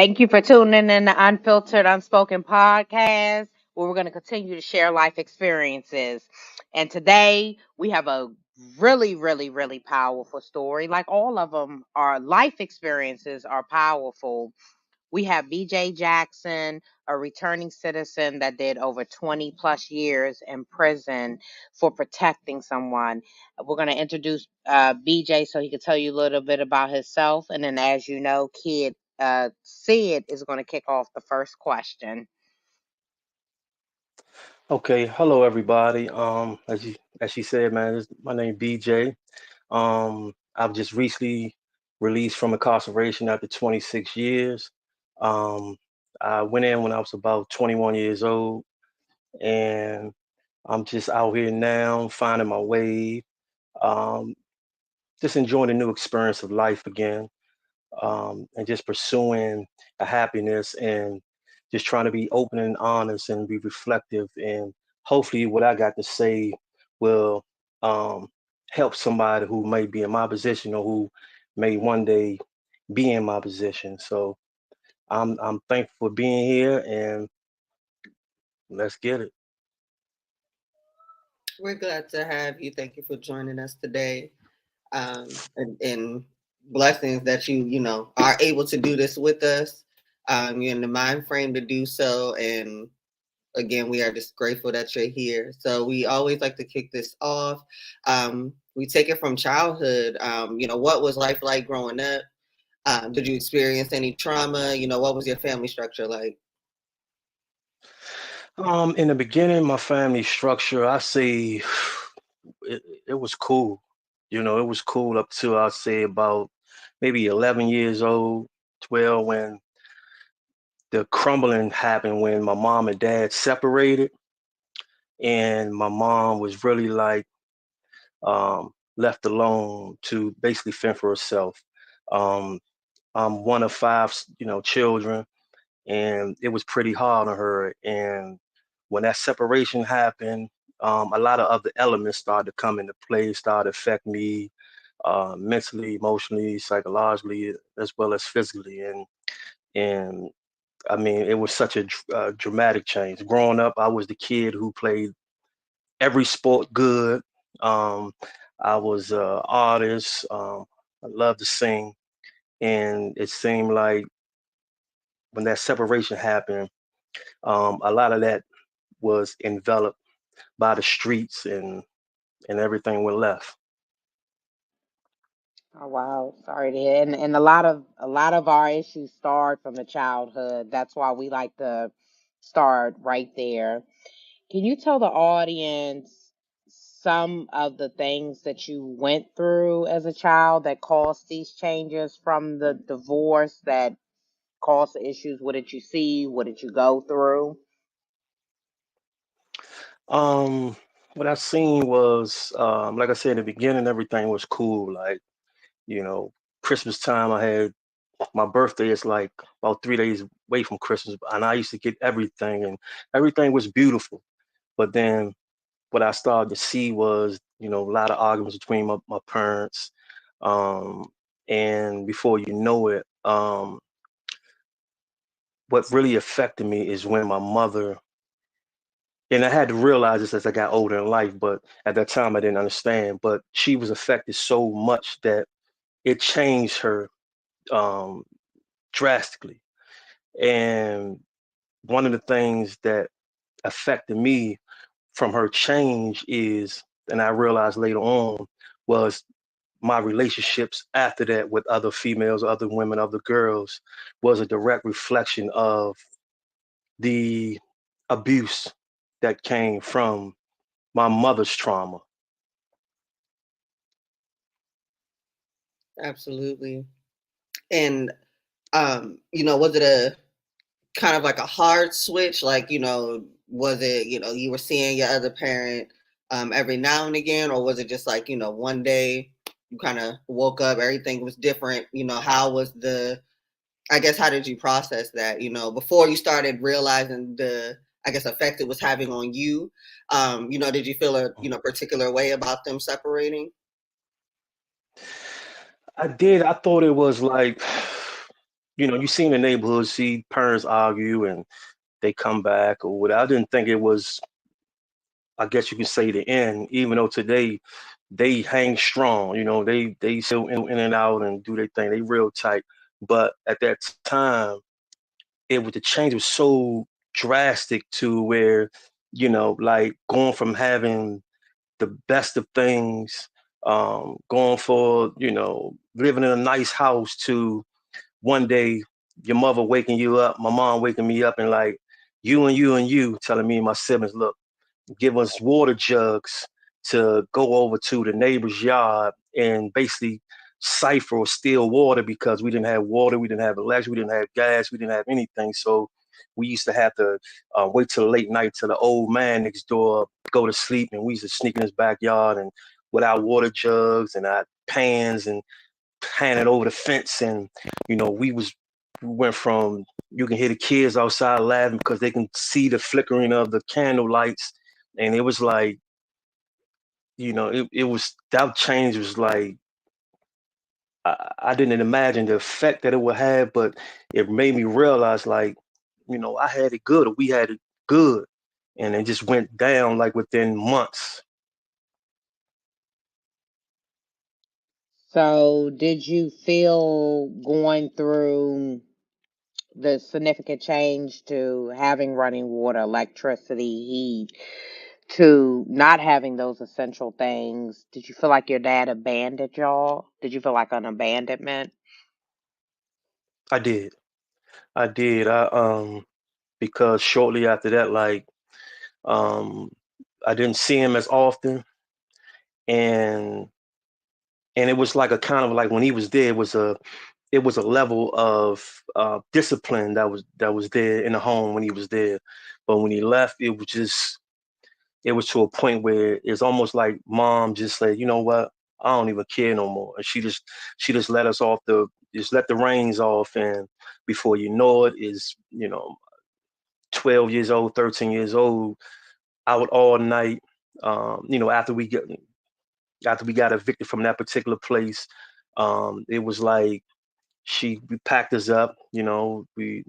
Thank you for tuning in to Unfiltered, Unspoken podcast, where we're going to continue to share life experiences. And today we have a really, really, really powerful story. Like all of them, our life experiences are powerful. We have BJ Jackson, a returning citizen that did over 20 plus years in prison for protecting someone. We're going to introduce BJ so he can tell you a little bit about himself. And then, as you know, Kid Sid is going to kick off the first question. Okay, hello everybody. As she said, man, my name BJ. I've just recently released from incarceration after 26 years. Um, I went in when I was about 21 years old, and I'm just out here now, finding my way, um, just enjoying the new experience of life again, and just pursuing a happiness and just trying to be open and honest and be reflective. And hopefully, what I got to say will um, help somebody who may be in my position or who may one day be in my position. So I'm thankful for being here, and let's get it. We're glad to have you. Thank you for joining us today. And blessings that you are able to do this with us. You're in the mind frame to do so. And again, we are just grateful that you're here. So we always like to kick this off. We take it from childhood. What was life like growing up? Did you experience any trauma? What was your family structure like? In the beginning, my family structure, I say it was cool. It was cool up to I say about maybe 11 years old, 12, when the crumbling happened when my mom and dad separated, and my mom was really like left alone to basically fend for herself. Um, I'm one of five, children, and it was pretty hard on her. And when that separation happened, a lot of other elements started to come into play, started to affect me mentally, emotionally, psychologically, as well as physically. And I mean, it was such a dramatic change. Growing up, I was the kid who played every sport good. Um, I was an artist. I loved to sing, and it seemed like when that separation happened, a lot of that was enveloped by the streets and everything went left. Oh wow, sorry to hear. And a lot of our issues start from the childhood. That's why we like to start right there. Can you tell the audience some of the things that you went through as a child that caused these changes from the divorce that caused the issues? What did you see? What did you go through? Um, what I seen was, like I said in the beginning, everything was cool. Like, you know, Christmas time, I had my birthday is like about 3 days away from Christmas, and I used to get everything, and everything was beautiful. But then what I started to see was, a lot of arguments between my parents. Um, and before you know it, what really affected me is when my mother, and I had to realize this as I got older in life, but at that time I didn't understand, but she was affected so much that it changed her um, drastically. And one of the things that affected me from her change is, and I realized later on, was my relationships after that with other females, other women, other girls was a direct reflection of the abuse that came from my mother's trauma. Absolutely. And was it a kind of like a hard switch? Like, was it, you were seeing your other parent every now and again, or was it just like, one day you kind of woke up, everything was different? How was I guess, how did you process that, before you started realizing I guess, effect it was having on you? Did you feel a, particular way about them separating? I did. I thought it was like You see in the neighborhood, see parents argue and they come back or whatever. I didn't think it was, I guess you can say, the end, even though today they hang strong, they still in and out and do their thing. They real tight. But at that time, the change was so drastic to where, like going from having the best of things, going for, living in a nice house to one day your mother waking you up, my mom waking me up and like, you and you and you telling me and my siblings, look, give us water jugs to go over to the neighbor's yard and basically siphon or steal water because we didn't have water, we didn't have electricity, we didn't have gas, we didn't have anything. So we used to have to wait till late night till the old man next door go to sleep, and we used to sneak in his backyard and with our water jugs and our pans and hand it over the fence. And we went from, you can hear the kids outside laughing because they can see the flickering of the candle lights, and it was like, it was, that change was like, I didn't imagine the effect that it would have, but it made me realize like, I had it good, or we had it good, and it just went down like within months. So, did you feel going through the significant change to having running water, electricity, heat, to not having those essential things? Did you feel like your dad abandoned y'all? Did you feel like an abandonment? I did. I did. Because shortly after that, like, um, I didn't see him as often, and it was like a kind of like when he was there, it was a level of discipline that was there in the home when he was there, but when he left, it was to a point where it's almost like mom just said, you know what, I don't even care no more, and she just let us off the just let the reins off, and before you know it, is 12 years old, 13 years old, out all night. After we got evicted from that particular place, it was like we packed us up. We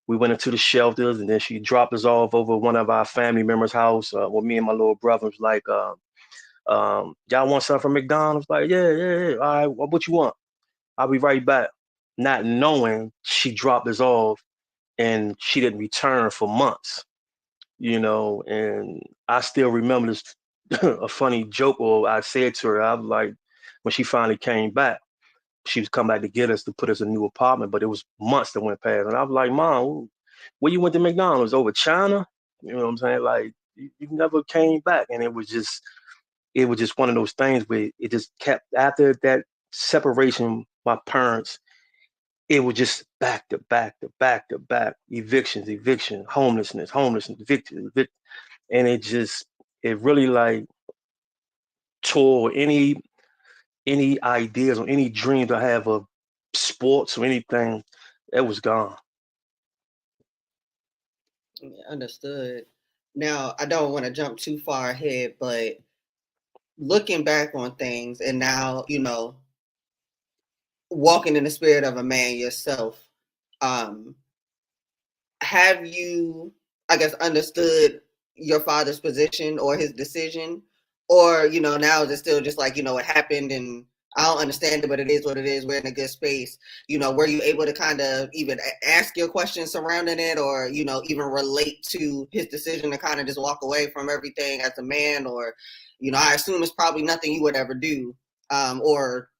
went into the shelters, and then she dropped us off over one of our family members' house. With me and my little brother was like, y'all want something from McDonald's? Like, yeah, yeah, yeah. All right, what you want? I'll be right back. Not knowing she dropped us off and she didn't return for months. And I still remember this a funny joke, or I said to her, I was like, when she finally came back, she was come back to get us to put us in a new apartment, but it was months that went past. And I was like, Mom, where you went to McDonald's? Over China? You know what I'm saying? Like, you never came back. And it was just one of those things where it just kept, after that separation, my parents, it was just back to back to back to back, evictions, eviction, homelessness, eviction, and it really like tore any ideas or any dreams I have of sports or anything. It was gone. Yeah, understood. Now, I don't want to jump too far ahead, but looking back on things and now, walking in the spirit of a man yourself, um, have you, I guess, understood your father's position or his decision? Or, now is it still just like, it happened and I don't understand it, but it is what it is. We're in a good space. Were you able to kind of even ask your questions surrounding it, or, even relate to his decision to kind of just walk away from everything as a man? Or, I assume it's probably nothing you would ever do, or,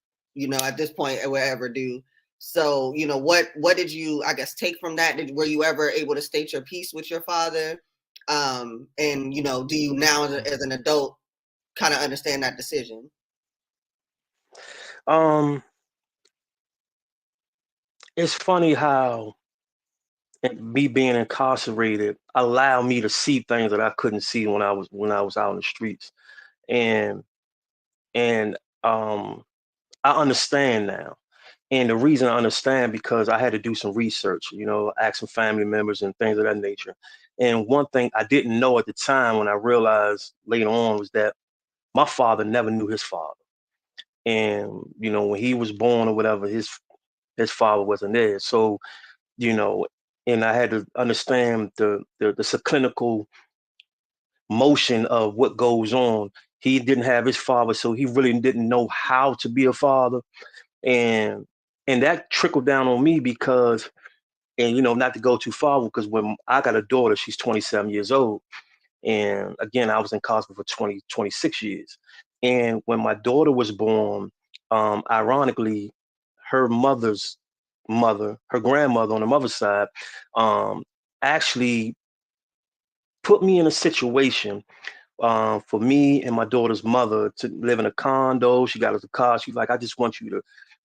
at this point, would ever do. So, what did you, I guess, take from that? Were you ever able to state your piece with your father? And, do you now as an adult kind of understand that decision? Um, it's funny how me being incarcerated allowed me to see things that I couldn't see when I was out in the streets. And and I understand now. And the reason I understand, because I had to do some research, ask some family members and things of that nature. And one thing I didn't know at the time, when I realized later on, was that my father never knew his father. And when he was born or whatever, his father wasn't there. So, you know, and I had to understand the clinical motion of what goes on. He didn't have his father, so he really didn't know how to be a father. And that trickled down on me because, and not to go too far, because when I got a daughter, she's 27 years old. And again, I was incarcerated for 26 years. And when my daughter was born, ironically, her mother's mother, her grandmother on the mother's side, um, actually put me in a situation for me and my daughter's mother to live in a condo. She got us a car. She's like, I just want you to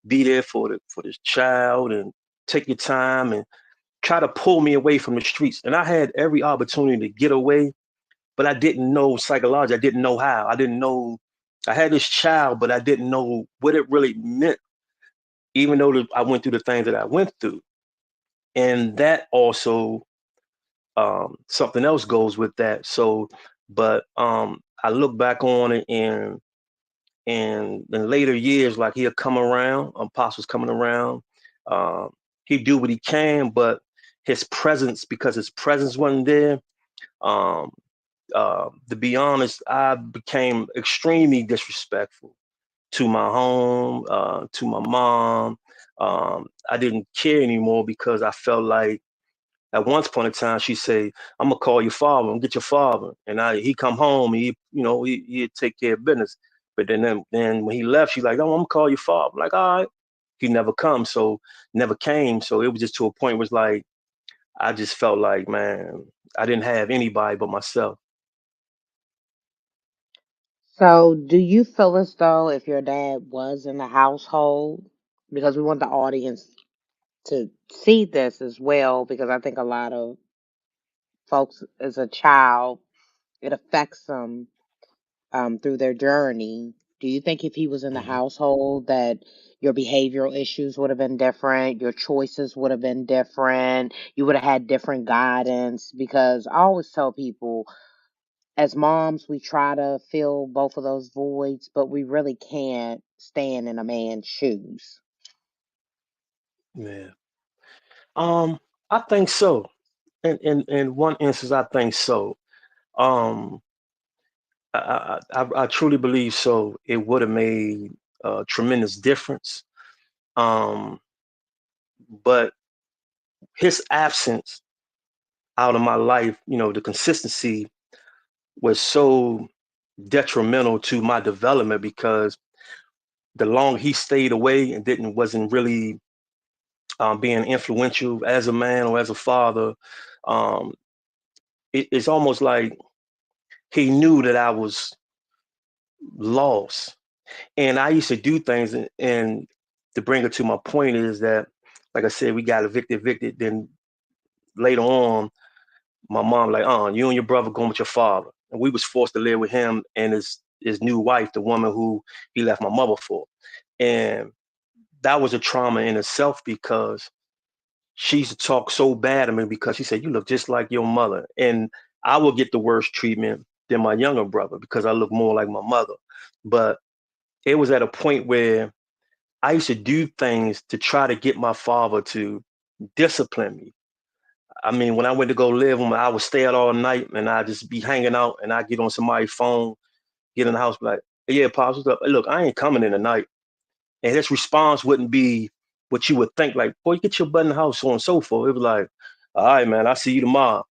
be there for this child and take your time and try to pull me away from the streets. And I had every opportunity to get away, but I didn't know psychologically. I didn't know how. I didn't know. I had this child, but I didn't know what it really meant, even though I went through the things that I went through. And that also, something else goes with that. So, but I look back on it, and in later years, like he'll come around, apostles coming around, um, he do what he can, but his presence, because his presence wasn't there. Um, to be honest, I became extremely disrespectful to my home, to my mom. I didn't care anymore because I felt like at one point in time she said, "I'm gonna call your father and get your father," and he come home, he'd take care of business. But then when he left, she's like, "Oh, I'm gonna call your father." I'm like, all right. He never never came. So it was just to a point where it's like I just felt like, man, I didn't have anybody but myself. So, do you feel as though if your dad was in the household, because we want the audience to see this as well, because I think a lot of folks as a child, it affects them through their journey. Do you think if he was in the Mhm. household that your behavioral issues would have been different, your choices would have been different, you would have had different guidance? Because I always tell people, as moms, we try to fill both of those voids, but we really can't stand in a man's shoes. Yeah. Um, I think so. In one instance, I think so. Um, I truly believe so. It would have made a tremendous difference. Um, but his absence out of my life, the consistency was so detrimental to my development because the longer he stayed away and wasn't really being influential as a man or as a father, um, it's almost like he knew that I was lost. And I used to do things, and to bring it to my point is that, like I said, we got evicted. Then later on, my mom like, you and your brother going with your father, and we was forced to live with him and his new wife, the woman who he left my mother for, and that was a trauma in itself because she used to talk so bad of me because she said, "You look just like your mother," and I would get the worst treatment than my younger brother because I look more like my mother, but it was at a point where I used to do things to try to get my father to discipline me. I mean, when I went to go live with him, I would stay out all night and I'd just be hanging out and I'd get on somebody's phone, get in the house, be like, "Hey, yeah, Pops, what's up? Hey, look, I ain't coming in tonight." And his response wouldn't be what you would think, like, "Boy, get your butt in the house," so on and so forth. It was like, "All right, man, I'll see you tomorrow."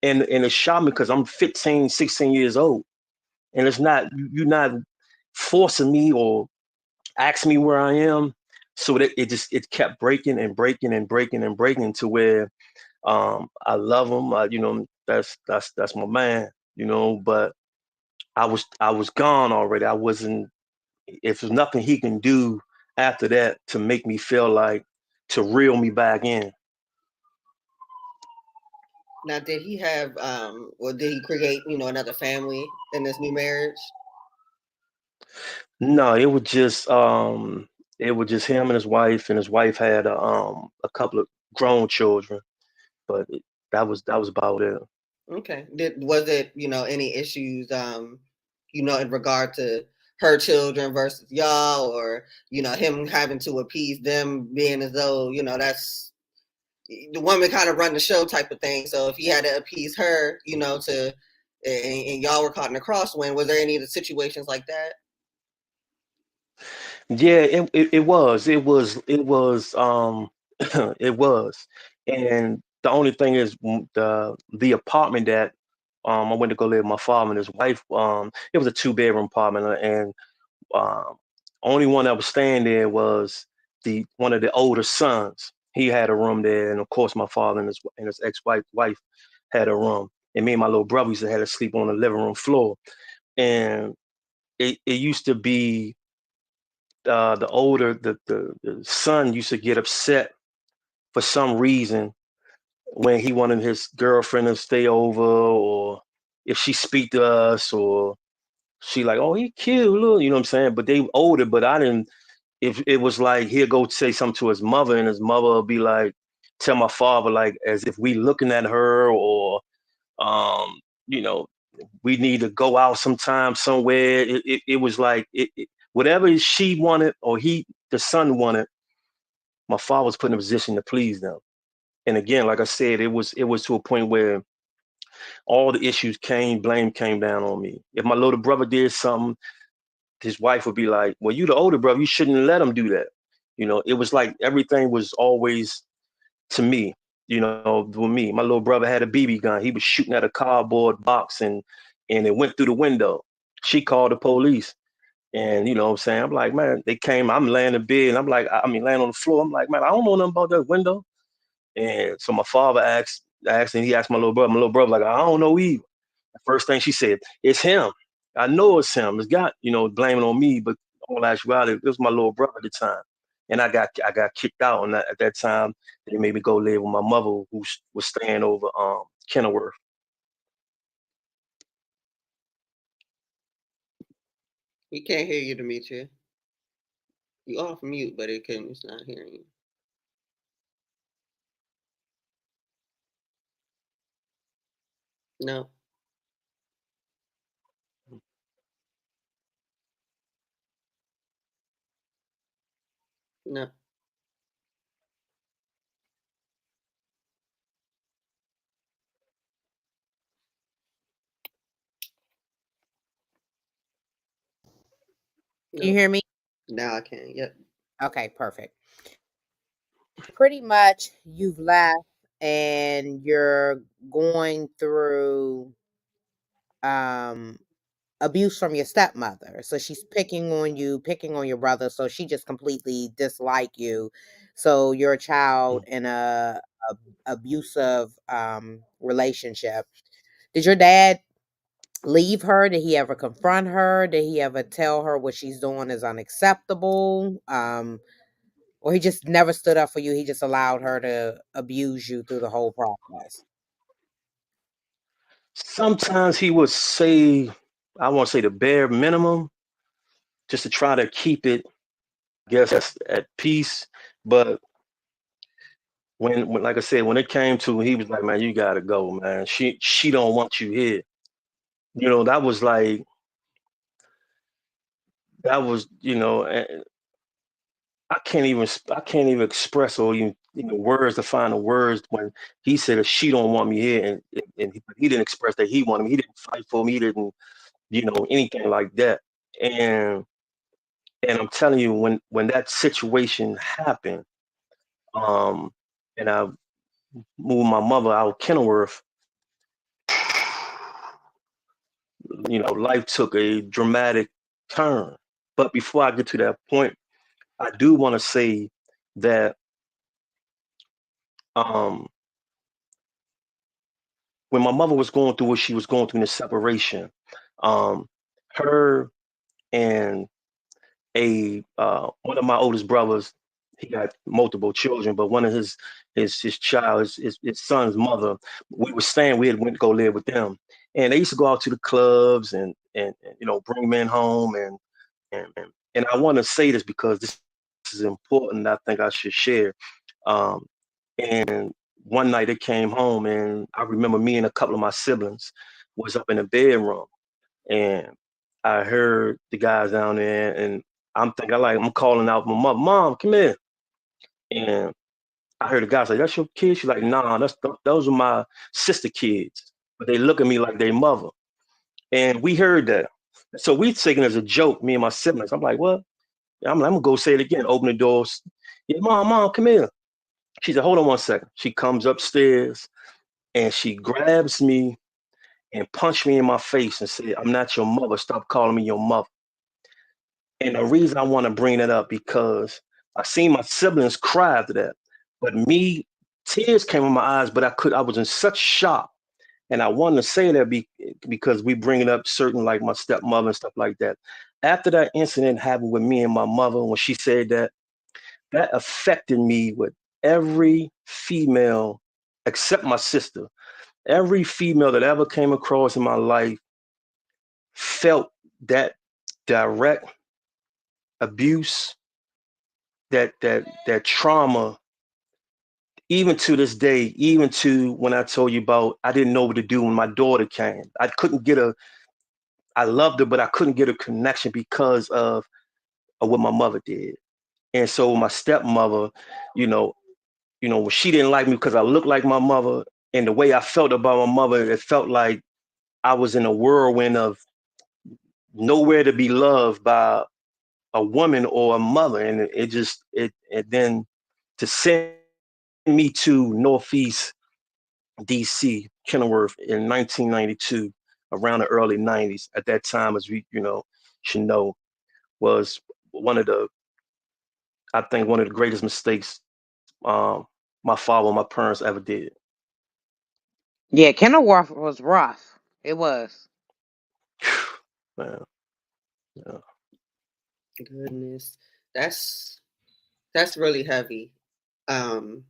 And it shot me because I'm 15, 16 years old. And it's not, you're not forcing me or ask me where I am. So that it kept breaking and breaking and breaking and breaking to where I love him. That's my man. But I was gone already. I wasn't. If there's nothing he can do after that to make me feel like to reel me back in. Now, did he have, or did he create, another family in this new marriage? No, it was just him and his wife had a couple of grown children, but that was about it. Okay. Was it, any issues, in regard to her children versus y'all, or him having to appease them, being as though that's the woman kind of run the show type of thing. So if he had to appease her, to and y'all were caught in a crosswind, was there any of the situations like that? Yeah, it was. It was. It was. It was. And the only thing is, the apartment that I went to go live with my father and his wife. It was a two-bedroom apartment, and um, only one that was staying there was the one of the older sons. He had a room there, and of course, my father and his ex-wife had a room. And me and my little brother used to have to sleep on the living room floor. And it used to be the son used to get upset for some reason when he wanted his girlfriend to stay over, or if she speak to us, or she like, oh, he cute, look, you know what I'm saying? But they older, but I didn't. If it was like he'll go say something to his mother, and his mother will be like, tell my father like as if we looking at her, or um, you know, we need to go out sometime somewhere. It was like whatever she wanted or the son wanted, my father was put in a position to please them. And again, like I said, it was to a point where all the issues blame came down on me. If my little brother did something, his wife would be like, well, you the older brother, you shouldn't let him do that. It was like everything was always to me. With me, my little brother had a BB gun. He was shooting at a cardboard box, and it went through the window. She called the police. And you know what I'm saying? I'm like, man, they came, I'm laying in bed, and I'm like, I mean, laying on the floor. I'm like, man, I don't know nothing about that window. And so my father asked, and he asked my little brother. My little brother, like, I don't know either. The first thing she said, it's him. I know it's him. It's got, blaming on me, but all actuality, it was my little brother at the time. And I got kicked out at that time. They made me go live with my mother, who was staying over Kenilworth. We can't hear you, Demetria. You off mute, but it's not hearing you. No. No. Can you No. hear me? Now I can. Yep. Okay, perfect. Pretty much you've left and you're going through um abuse from your stepmother. So she's picking on you, picking on your brother. So she just completely dislike you. So you're a child in a abusive relationship. Did your dad leave her? Did he ever confront her? Did he ever tell her what she's doing is unacceptable? Or he just never stood up for you. He just allowed her to abuse you through the whole process. Sometimes he would say, I won't say the bare minimum, just to try to keep it, I guess, at peace. But when like I said, when it came to, he was like, man, you gotta go, man. She don't want you here. That was like, and I can't even express, or even words to find the words when he said that she don't want me here, and he didn't express that he wanted me. He didn't fight for me. He didn't, anything like that. And I'm telling you, when that situation happened, um, and I moved my mother out of Kenilworth, life took a dramatic turn. But before I get to that point, I do want to say that um, when my mother was going through what she was going through in the separation, um, her and a one of my oldest brothers, he got multiple children, but one of his child, his son's mother, we had went to go live with them, and they used to go out to the clubs and bring men home, and I want to say this because this is important. I think I should share. Um, and one night they came home, and I remember me and a couple of my siblings was up in the bedroom, and I heard the guys down there, and I'm thinking like I'm calling out my mom. Mom, come here. And I heard the guy say, "That's your kid." She's like, "Nah, those are my sister kids." But they look at me like they mother. And we heard that. So we taking it as a joke, me and my siblings. I'm like, what? I'm gonna go say it again. Open the doors. Yeah, mom, come here. She said, hold on one second. She comes upstairs and she grabs me and punched me in my face and said, I'm not your mother. Stop calling me your mother. And the reason I want to bring that up because I seen my siblings cry after that. But me, tears came in my eyes, but I was in such shock. And I wanted to say that because we bringing up certain like my stepmother and stuff like that. After that incident happened with me and my mother, when she said that, that affected me with every female except my sister. Every female that ever came across in my life felt that direct abuse, that trauma, even to this day, even to when I told you about I didn't know what to do when my daughter came. I loved her, but I couldn't get a connection because of what my mother did. And so my stepmother, you know, when she didn't like me because I looked like my mother and the way I felt about my mother, it felt like I was in a whirlwind of nowhere to be loved by a woman or a mother. And it then to send me to Northeast DC, Kenilworth in 1992, around the early 90s. At that time, as we, should know, was one of the, I think, one of the greatest mistakes my father and my parents ever did. Yeah, Kenilworth was rough. It was. Man, yeah. Goodness, that's that's really heavy. Um,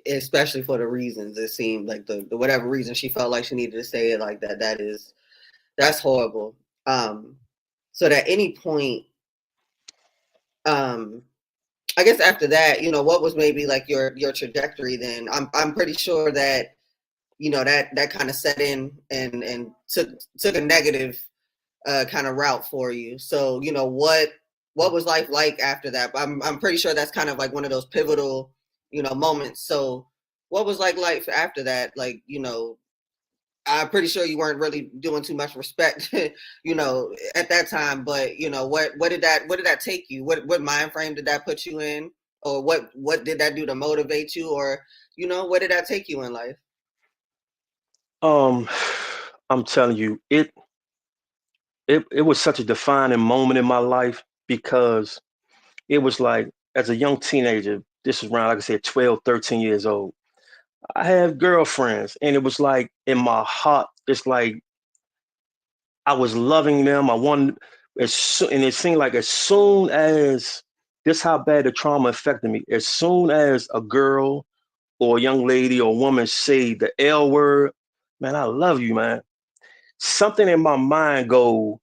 Especially for the reasons it seemed like the whatever reason she felt like she needed to say it like that. That's horrible. Um, so at any point, um, I guess after that, what was maybe like your trajectory then? I'm pretty sure that that kind of set in and took a negative kind of route for you. So what was life like after that? I'm pretty sure that's kind of like one of those pivotal moments. So what was like life after that? Like I'm pretty sure you weren't really doing too much respect, at that time. But what did that take you? What mind frame did that put you in, or what did that do to motivate you, or what did that take you in life? Um, I'm telling you, it was such a defining moment in my life because it was like as a young teenager, this was around, like I said, 12, 13 years old. I had girlfriends, and it was like in my heart, it's like I was loving them. I wanted, and it seemed like as soon as this, how bad the trauma affected me. As soon as a girl or a young lady or a woman say the L word, man, I love you, man. Something in my mind go,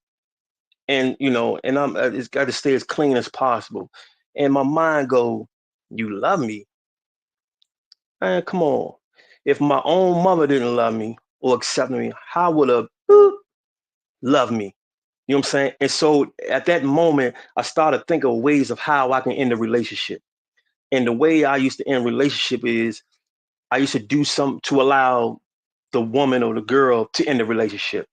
and and it's got to stay as clean as possible. And my mind go, you love me, man. Come on. If my own mother didn't love me or accept me, how would a boop love me? You know what I'm saying? And so at that moment, I started thinking of ways of how I can end a relationship. And the way I used to end relationship is I used to do something to allow the woman or the girl to end the relationship.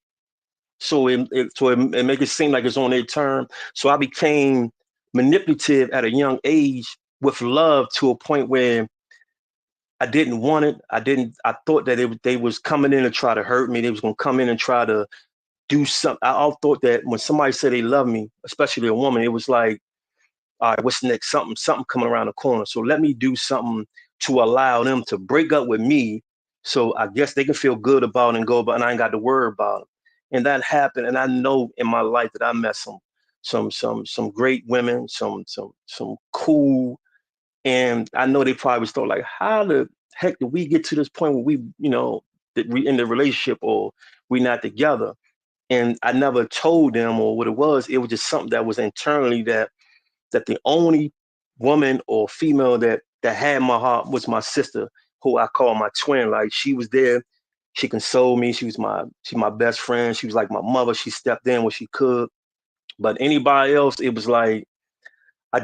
So it make it seem like it's on their term. So I became manipulative at a young age with love to a point where I didn't want it. I thought that they was coming in to try to hurt me. They was gonna come in and try to do something. I all thought that when somebody said they love me, especially a woman, it was like, all right, what's next? Something coming around the corner. So let me do something to allow them to break up with me. So I guess they can feel good about it and go about, and I ain't got to worry about it. And that happened. And I know in my life that I met some great women, some cool. And I know they probably thought like, how the heck did we get to this point where we, that we in the relationship or we not together? And I never told them or what it was. It was just something that was internally that the only woman or female that had my heart was my sister, who I call my twin. Like she was there She consoled me. She's my best friend. She was like my mother. She stepped in when she could. But anybody else, it was like I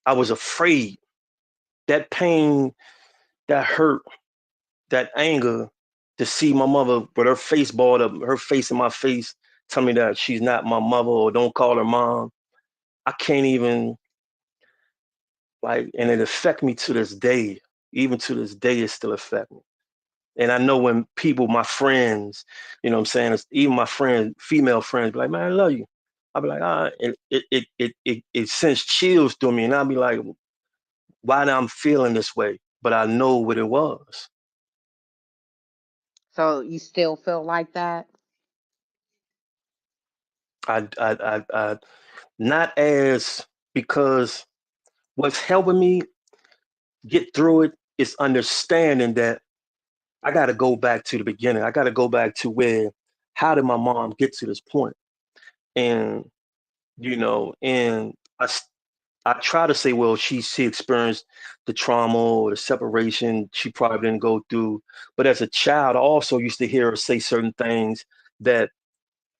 I was afraid. That pain, that hurt, that anger, to see my mother with her face balled up, her face in my face, tell me that she's not my mother or don't call her mom. I can't even, like, and it affect me to this day. Even to this day, it still affect me. And I know when people, my friends, you know what I'm saying, even my friends, female friends, be like, man, I love you. I'll be like, it sends chills through me. And I'll be like, why am I feeling this way? But I know what it was. So you still feel like that? I not as, because what's helping me get through it is understanding that I got to go back to the beginning. I got to go back to where, how did my mom get to this point? And, and I try to say, well, she experienced the trauma or the separation she probably didn't go through. But as a child, I also used to hear her say certain things that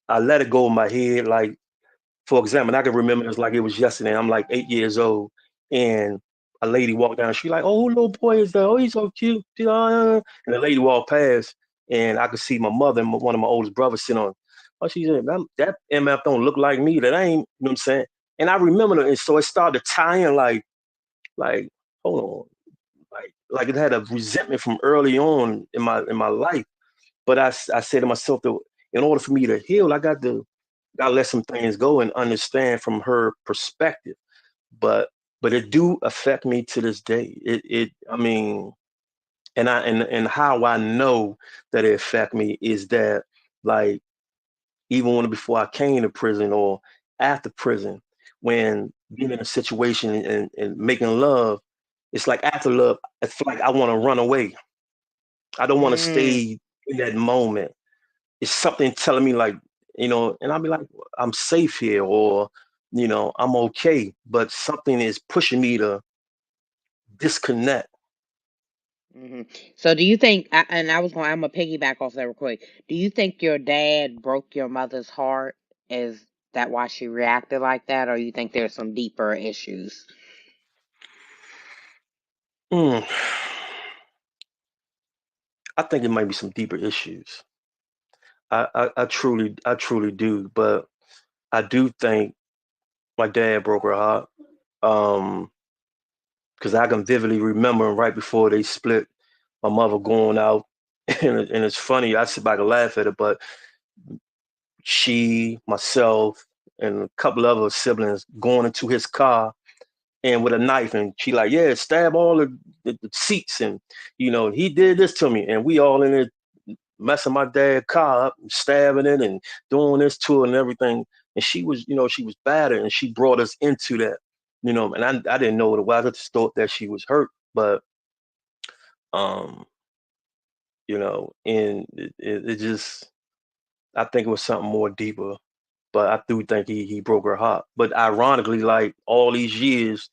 I let it go in my head. Like, for example, I can remember this like it was yesterday. I'm like 8 years old, and a lady walked down. She like, "Oh, who little boy is that? Oh, he's so cute." And the lady walked past, and I could see my mother and one of my oldest brothers sitting on. Oh, she said, "That MF don't look like me. That ain't." You know what I'm saying? And I remember it, and so it started to tie in. Like, hold on, like it had a resentment from early on in my life. But I said to myself that in order for me to heal, I let some things go and understand from her perspective. But it do affect me to this day. I mean, and how I know that it affect me is that, like, even when before I came to prison or after prison, when being in a situation and making love, it's like after love, it's like I want to run away. I don't want to Mm. stay in that moment. It's something telling me, like, and I'll be like, I'm safe here, or I'm okay, but something is pushing me to disconnect. Hmm. So do you think, and I'm gonna piggyback off that real quick. Do you think your dad broke your mother's heart? Is that why she reacted like that, or you think there's some deeper issues? Mm, I think it might be some deeper issues. I truly do, but I do think my dad broke her heart. Um, because I can vividly remember right before they split, my mother going out, and it's funny. I sit back and laugh at it, but she, myself, and a couple other siblings going into his car and with a knife, and she like, yeah, stab all the seats, and he did this to me, and we all in there messing my dad's car up, stabbing it, and doing this to her and everything. And she was battered, and she brought us into that, and I didn't know what it was. I just thought that she was hurt, but um, and it just, I think it was something more deeper. But I do think he broke her heart. But ironically, like all these years,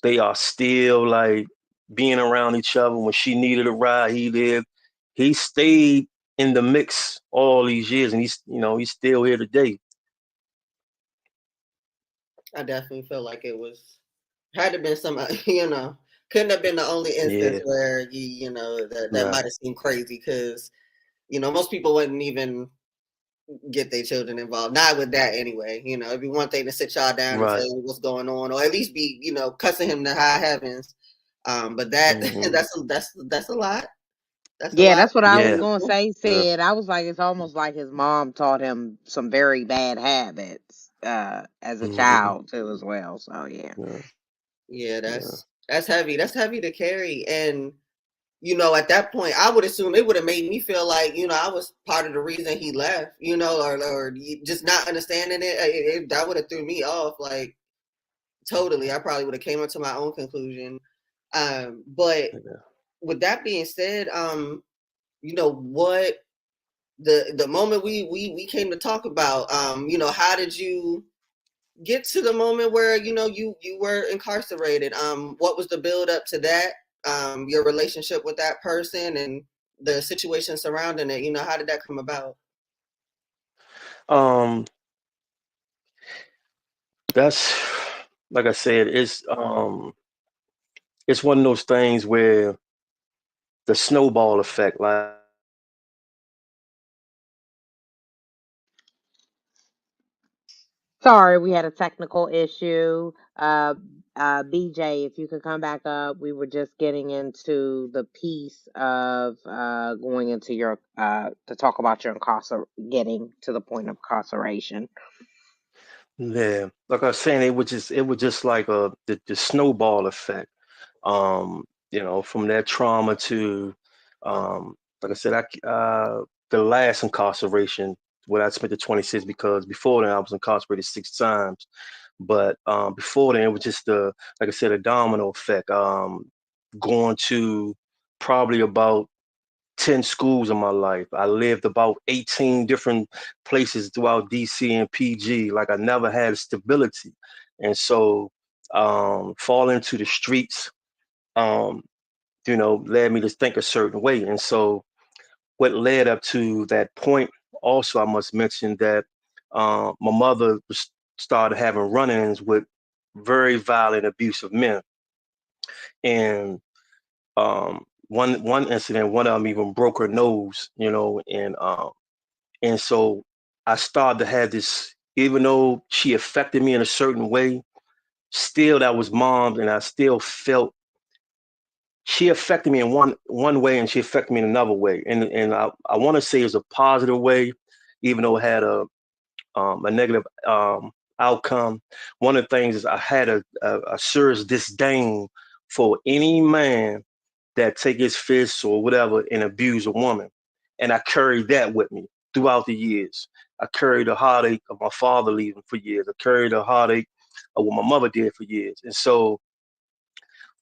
they are still like being around each other. When she needed a ride, he did. He stayed in the mix all these years, and he's still here today. I definitely feel like it had to been some, couldn't have been the only instance Yeah, where that might right, have seemed crazy, because most people wouldn't even get their children involved. Not with that anyway. It'd be one thing to sit y'all down and tell right. you what's going on, or at least be cussing him to high heavens. But that Hmm. that's a lot. That's a Yeah, lot. that's what I was Yeah, gonna say. He yeah, said I was like, it's almost like his mom taught him some very bad habits as a hmm, child too, as well. So yeah. yeah, Yeah, yeah, that's heavy. That's heavy to carry. And at that point, I would assume it would have made me feel like, I was part of the reason he left, or just not understanding that would have threw me off, like, totally. I probably would have came up to my own conclusion. But yeah. with that being said, what the moment we came to talk about, how did you get to the moment where you were incarcerated? What was the build up to that? Your relationship with that person, and the situation surrounding it? You know, how did that come about? That's like I said, it's one of those things where the snowball effect, like Sorry, we had a technical issue. BJ, if you could come back up, we were just getting into the piece of going into your to talk about your getting to the point of incarceration. yeah, like I was saying, it was just like the snowball effect. From that trauma to, like I said, the last incarceration where I spent the 26 because before then I was incarcerated 6 times. But before then, it was just like I said, a domino effect. Going to probably about 10 schools in my life. I lived about 18 different places throughout DC and PG. Like I never had stability. And so falling into the streets, um, led me to think a certain way. And so what led up to that point, also, I must mention that my mother started having run-ins with very violent, abusive men. And one incident, one of them even broke her nose, and so I started to have this, even though she affected me in a certain way, still that was mom, and I still felt she affected me in one way and she affected me in another way. And I want to say it's a positive way, even though it had a negative outcome. One of the things is I had a serious disdain for any man that take his fists or whatever and abuse a woman. And I carried that with me throughout the years. I carried the heartache of my father leaving for years. I carried the heartache of what my mother did for years. And so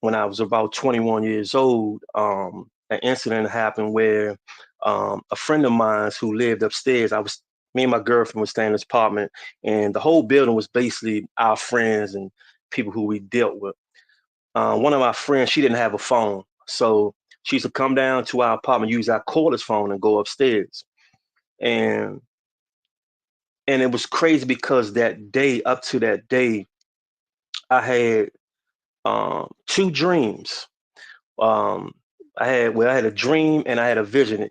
when I was about 21 years old, an incident happened where a friend of mine who lived upstairs, me and my girlfriend was staying in this apartment, and the whole building was basically our friends and people who we dealt with. One of my friends, she didn't have a phone. So she used to come down to our apartment, use our cordless phone and go upstairs. And and it was crazy because that day, up to that day, I had two dreams. Um, I had a dream and I had a vision.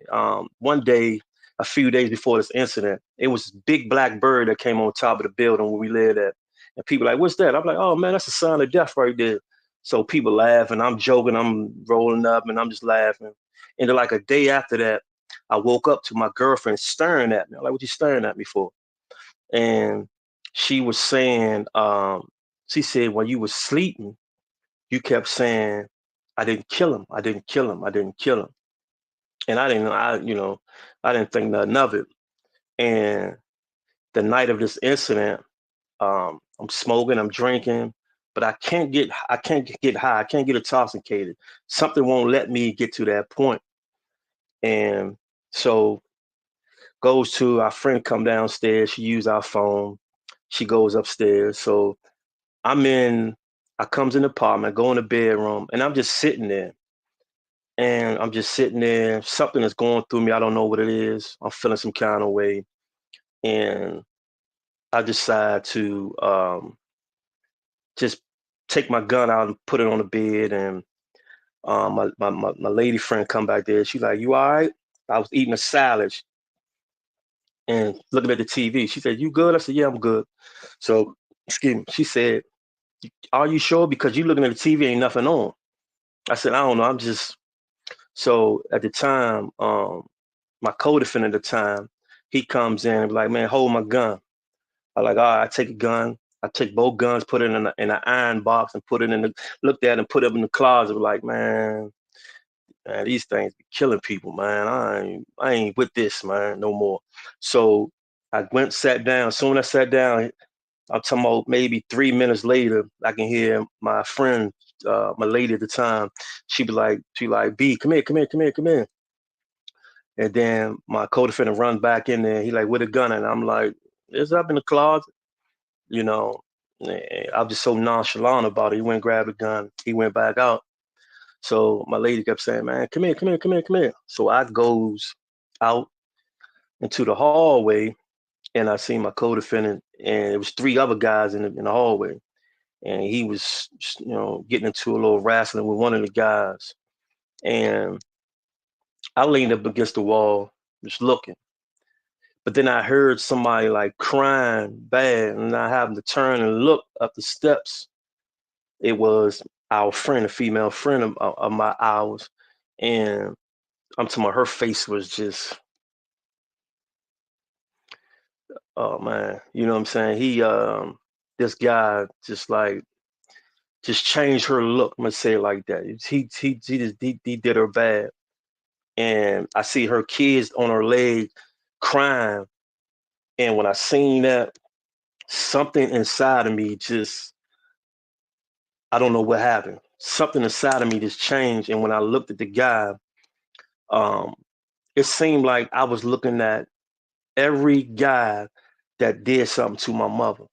One day, a few days before this incident, it was a big black bird that came on top of the building where we lived at, and people like, "What's that?" I'm like, "Oh man, that's a sign of death right there." So people laugh, and I'm joking, I'm rolling up, and I'm just laughing. And then, like a day after that, I woke up to my girlfriend staring at me. I'm like, "What you staring at me for?" And she was saying, she said, "When you was sleeping, you kept saying, 'I didn't kill him. I didn't kill him. I didn't kill him.'" And I didn't think nothing of it. And the night of this incident, I'm smoking, I'm drinking, but I can't get high. I can't get intoxicated. Something won't let me get to that point. And so goes to our friend come downstairs. She used our phone. She goes upstairs. So I'm in. I comes in the apartment, I go in the bedroom, and I'm just sitting there. And I'm just sitting there. Something is going through me. I don't know what it is. I'm feeling some kind of way, and I decide to just take my gun out and put it on the bed. And my lady friend come back there. She's like, "You all right?" I was eating a salad and looking at the TV. She said, "You good?" I said, "Yeah, I'm good." So, excuse me. She said, "Are you sure? Because you looking at the TV, ain't nothing on." I said, "I don't know. I'm just." So at the time, my co-defendant at the time, he comes in and be like, "Man, hold my gun." I like, all right, I take a gun. I take both guns, put it in an iron box, and put it in the looked at and put it in the closet. Like, man, these things be killing people, man. I ain't with this, man, no more. So I went, sat down. Soon as I sat down, I'm talking about maybe 3 minutes later, I can hear my friend, my lady at the time. She like, "B, come here, come here, come here, come here." And then my co-defendant runs back in there. He like, "With a gun?" And I'm like, "It's up in the closet." you know. I'm just so nonchalant about it. He went and grabbed a gun. He went back out. So my lady kept saying, man, come here, come here, come here, come here. So I goes out into the hallway and I seen my co-defendant and it was three other guys in the hallway. And he was, getting into a little wrestling with one of the guys. And I leaned up against the wall, just looking. But then I heard somebody like crying bad, and I happened to turn and look up the steps. It was our friend, a female friend of my ours, and I'm talking about her face was just, oh man, you know what I'm saying? This guy just changed her look. I'm gonna say it like that. He did her bad, and I see her kids on her leg crying, and when I seen that, something inside of me just, I don't know what happened. Something inside of me just changed, and when I looked at the guy, um, it seemed like I was looking at every guy that did something to my mother.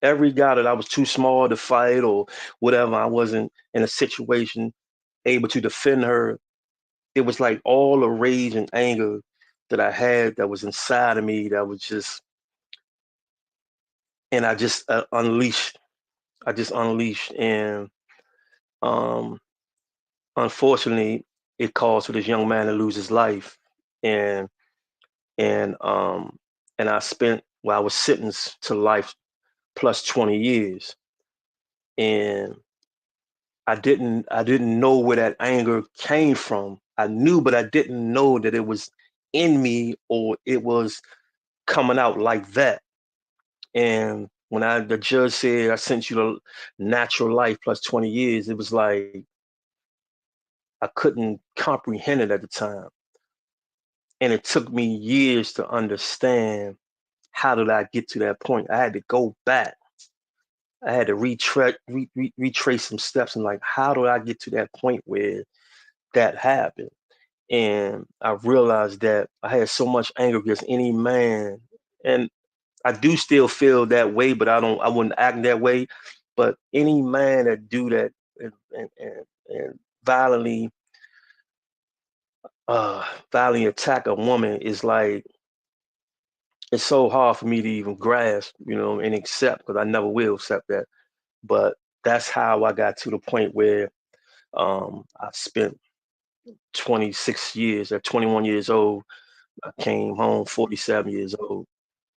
Every guy that I was too small to fight or whatever, I wasn't in a situation able to defend her. It was like all the rage and anger that I had that was inside of me that was just, and I just unleashed. I just unleashed, and um, unfortunately, it caused for this young man to lose his life, and and um, and I spent, well, I was sentenced to life plus 20 years, and I didn't know where that anger came from. I knew, but I didn't know that it was in me or it was coming out like that. And when the judge said I sent you to natural life plus 20 years, it was like I couldn't comprehend it at the time. And it took me years to understand how did I get to that point. I had to go back. I had to retrace some steps and like, how do I get to that point where that happened? And I realized that I had so much anger against any man, and I do still feel that way, but I wouldn't act that way. But any man that do that and violently attack a woman is like, it's so hard for me to even grasp, and accept, because I never will accept that. But that's how I got to the point where I spent 26 years. At 21 years old, I came home 47 years old,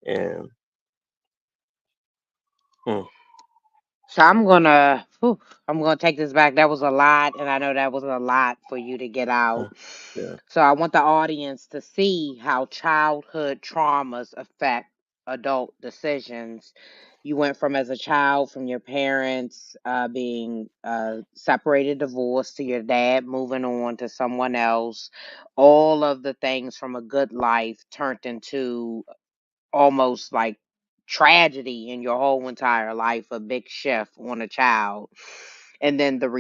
and mm, So I'm gonna take this back. That was a lot, and I know that was a lot for you to get out. mm, yeah. So I want the audience to see how childhood traumas affect adult decisions. You went from, as a child, from your parents being separated, divorced, to your dad moving on to someone else. All of the things from a good life turned into almost like tragedy in your whole entire life, a big shift on a child. And then the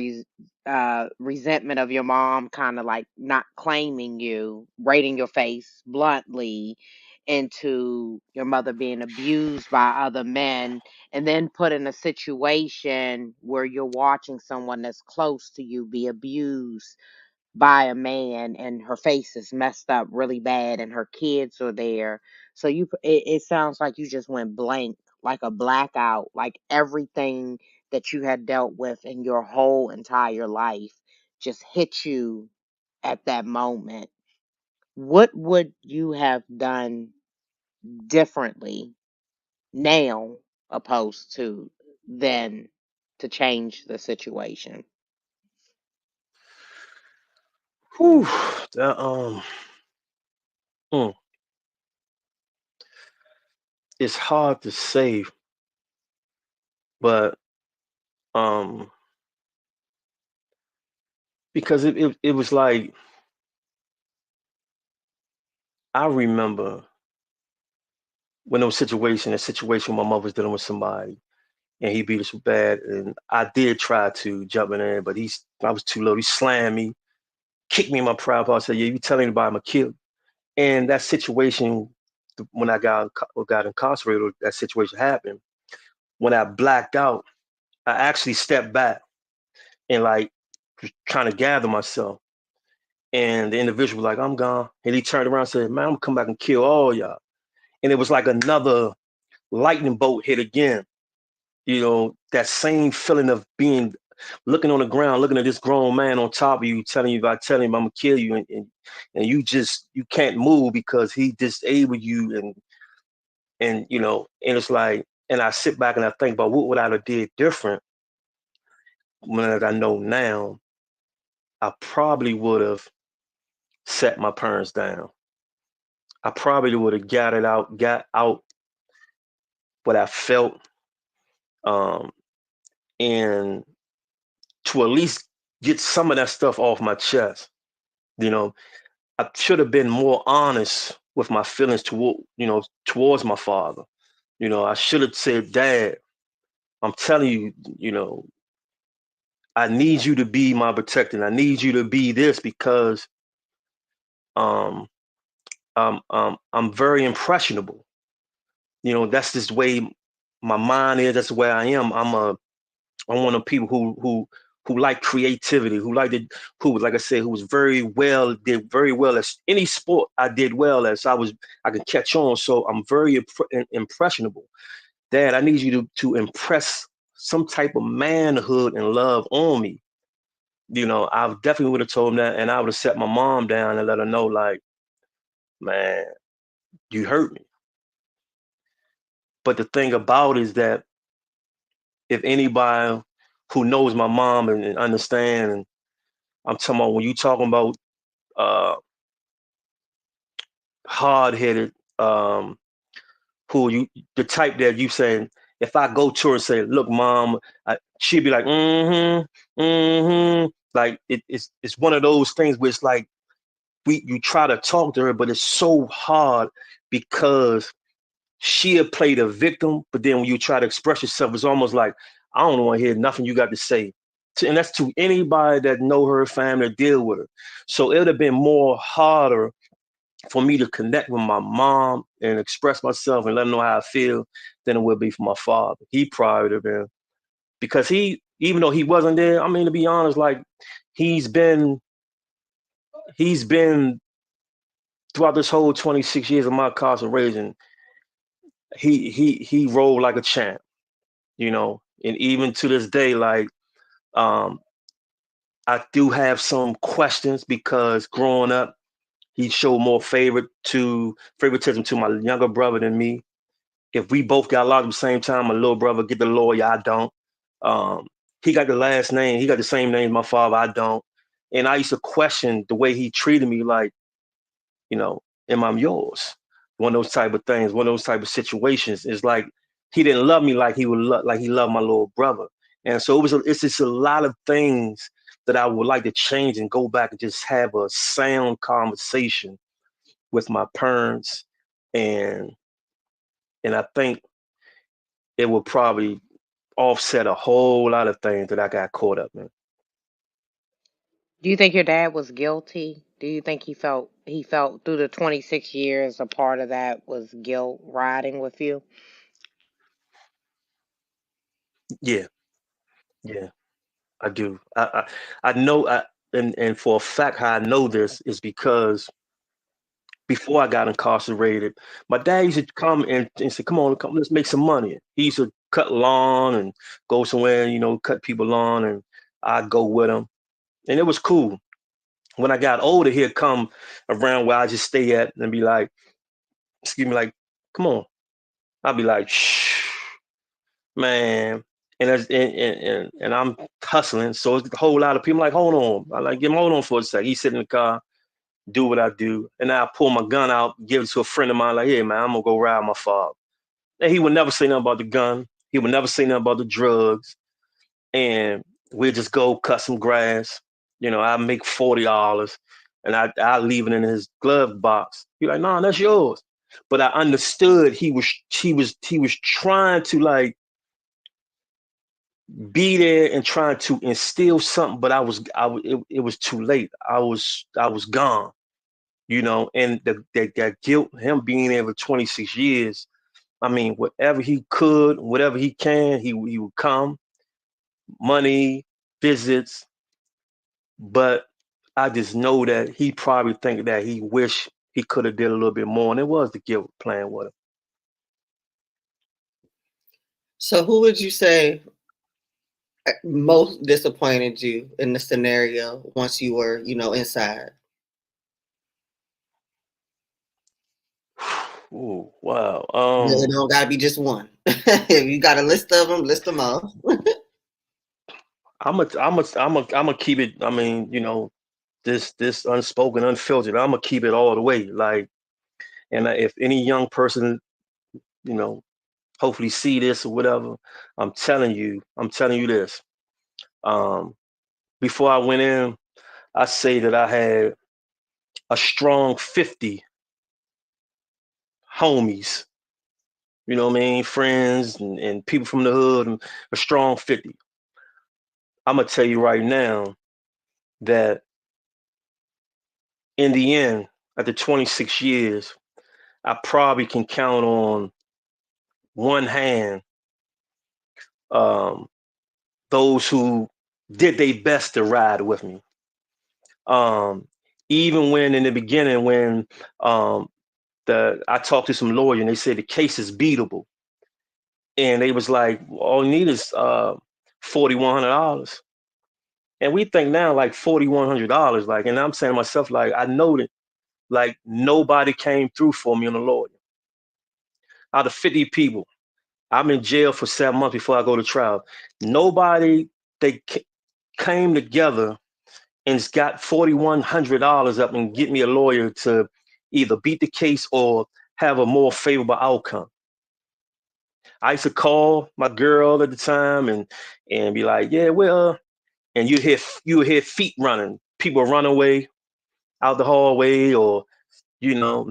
resentment of your mom kind of like not claiming you, right in your face bluntly, into your mother being abused by other men, and then put in a situation where you're watching someone that's close to you be abused by a man, and her face is messed up really bad and her kids are there. So it sounds like you just went blank, like a blackout, like everything that you had dealt with in your whole entire life just hit you at that moment. What would you have done differently now opposed to then to change the situation? Whew, that, mm, it's hard to say, but um, because it was like, I remember when there was a situation my mother was dealing with somebody, and he beat us so bad, and I did try to jump in there, but I was too low. He slammed me, kicked me in my pride part, said, "Yeah, you tell anybody, I'm gonna kill you." And that situation, when I got incarcerated, that situation happened. When I blacked out, I actually stepped back and like trying to gather myself. And the individual was like, I'm gone. And he turned around and said, man, I'm gonna come back and kill all y'all. And it was like another lightning bolt hit again. That same feeling of being looking on the ground, looking at this grown man on top of you, telling you, if I tell him I'm gonna kill you, and you can't move because he disabled you, and it's like, and I sit back and I think about what would I have did different. When I know now, I probably would have set my parents down. I probably would have got out what I felt, um, and to at least get some of that stuff off my chest. You know, I should have been more honest with my feelings towards my father. I should have said, Dad, I'm telling you, I need you to be my protector. I need you to be this because um, I'm very impressionable. That's just the way my mind is. That's the way I am. I'm one of the people who like creativity, like I said, who was did very well as any sport I did well as. I could catch on. So I'm very impressionable. Dad, I need you to impress some type of manhood and love on me. I definitely would have told him that, and I would have set my mom down and let her know, like, man, you hurt me. But the thing about it is that if anybody who knows my mom and understand, and I'm talking about when you talking about uh, hard headed, who you the type that you saying, if I go to her and say, look, mom, she'd be like, mm-hmm, mm-hmm. Like it's one of those things where it's like you try to talk to her, but it's so hard because she'll play the victim, but then when you try to express yourself, it's almost like, I don't want to hear nothing you got to say. And that's to anybody that know her family or deal with her. So it would have been more harder for me to connect with my mom and express myself and let them know how I feel than it would be for my father. He probably would have been, because even though he wasn't there, I mean, to be honest, like he's been throughout this whole 26 years of my incarceration, he rolled like a champ, and even to this day, like, I do have some questions because growing up, he showed more favoritism to my younger brother than me. If we both got locked at the same time, my little brother get the lawyer, I don't. Um, he got the last name, he got the same name as my father, I don't. And I used to question the way he treated me, like, am I yours? One of those type of things, one of those type of situations. It's like he didn't love me like like he loved my little brother. And so it's just a lot of things that I would like to change and go back and just have a sound conversation with my parents. And I think it would probably offset a whole lot of things that I got caught up in. Do you think your dad was guilty? Do you think he felt through the 26 years a part of that was guilt riding with you? Yeah, yeah, I do. I know, and for a fact how I know this is because before I got incarcerated, my dad used to come and say, come, let's make some money. He used to cut lawn and go somewhere, cut people lawn, and I'd go with him. And it was cool. When I got older, he'd come around where I just stay at and be like, excuse me, like, come on. I'd be like, shh, man. And I'm hustling. So it's a whole lot of people like, hold on. I like, give him hold on for a sec. He sit in the car, do what I do. And I pull my gun out, give it to a friend of mine, like, hey, man, I'm going to go ride my father. And he would never say nothing about the gun. He would never say nothing about the drugs. And we'd just go cut some grass. I make $40 and I leave it in his glove box. He like, nah, that's yours. But I understood he was trying to like be there and trying to instill something, but it was too late. I was gone. And that guilt, him being there for 26 years, I mean, whatever he could, whatever he can, he would come, money, visits, but I just know that he probably think that he wish he could have did a little bit more, and it was the guilt playing with him. So who would you say most disappointed you in the scenario once you were, inside? Ooh, wow. It don't gotta be just one. If you got a list of them, list them off. I'm a keep it. I mean, this unspoken, unfiltered. I'm gonna keep it all the way. Like, and if any young person, you know, hopefully see this or whatever, I'm telling you this. Um, Before I went in, I say that I had a strong 50 homies. You know what I mean? Friends and people from the hood, and a strong 50. I'm gonna tell you right now that in the end, after 26 years, I probably can count on one hand um, those who did their best to ride with me. Um, Even when in the beginning, when um, I talked to some lawyer and they said the case is beatable, and they was like, all you need is $4,100, and we think now like $4,100, like, and I'm saying to myself, like, I know that like nobody came through for me on the lawyer. Out of 50 people, I'm in jail for 7 months before I go to trial. Nobody they came together and got $4,100 up and get me a lawyer to either beat the case or have a more favorable outcome. I used to call my girl at the time and be like, yeah, well, and you hear feet running, people run away out the hallway, or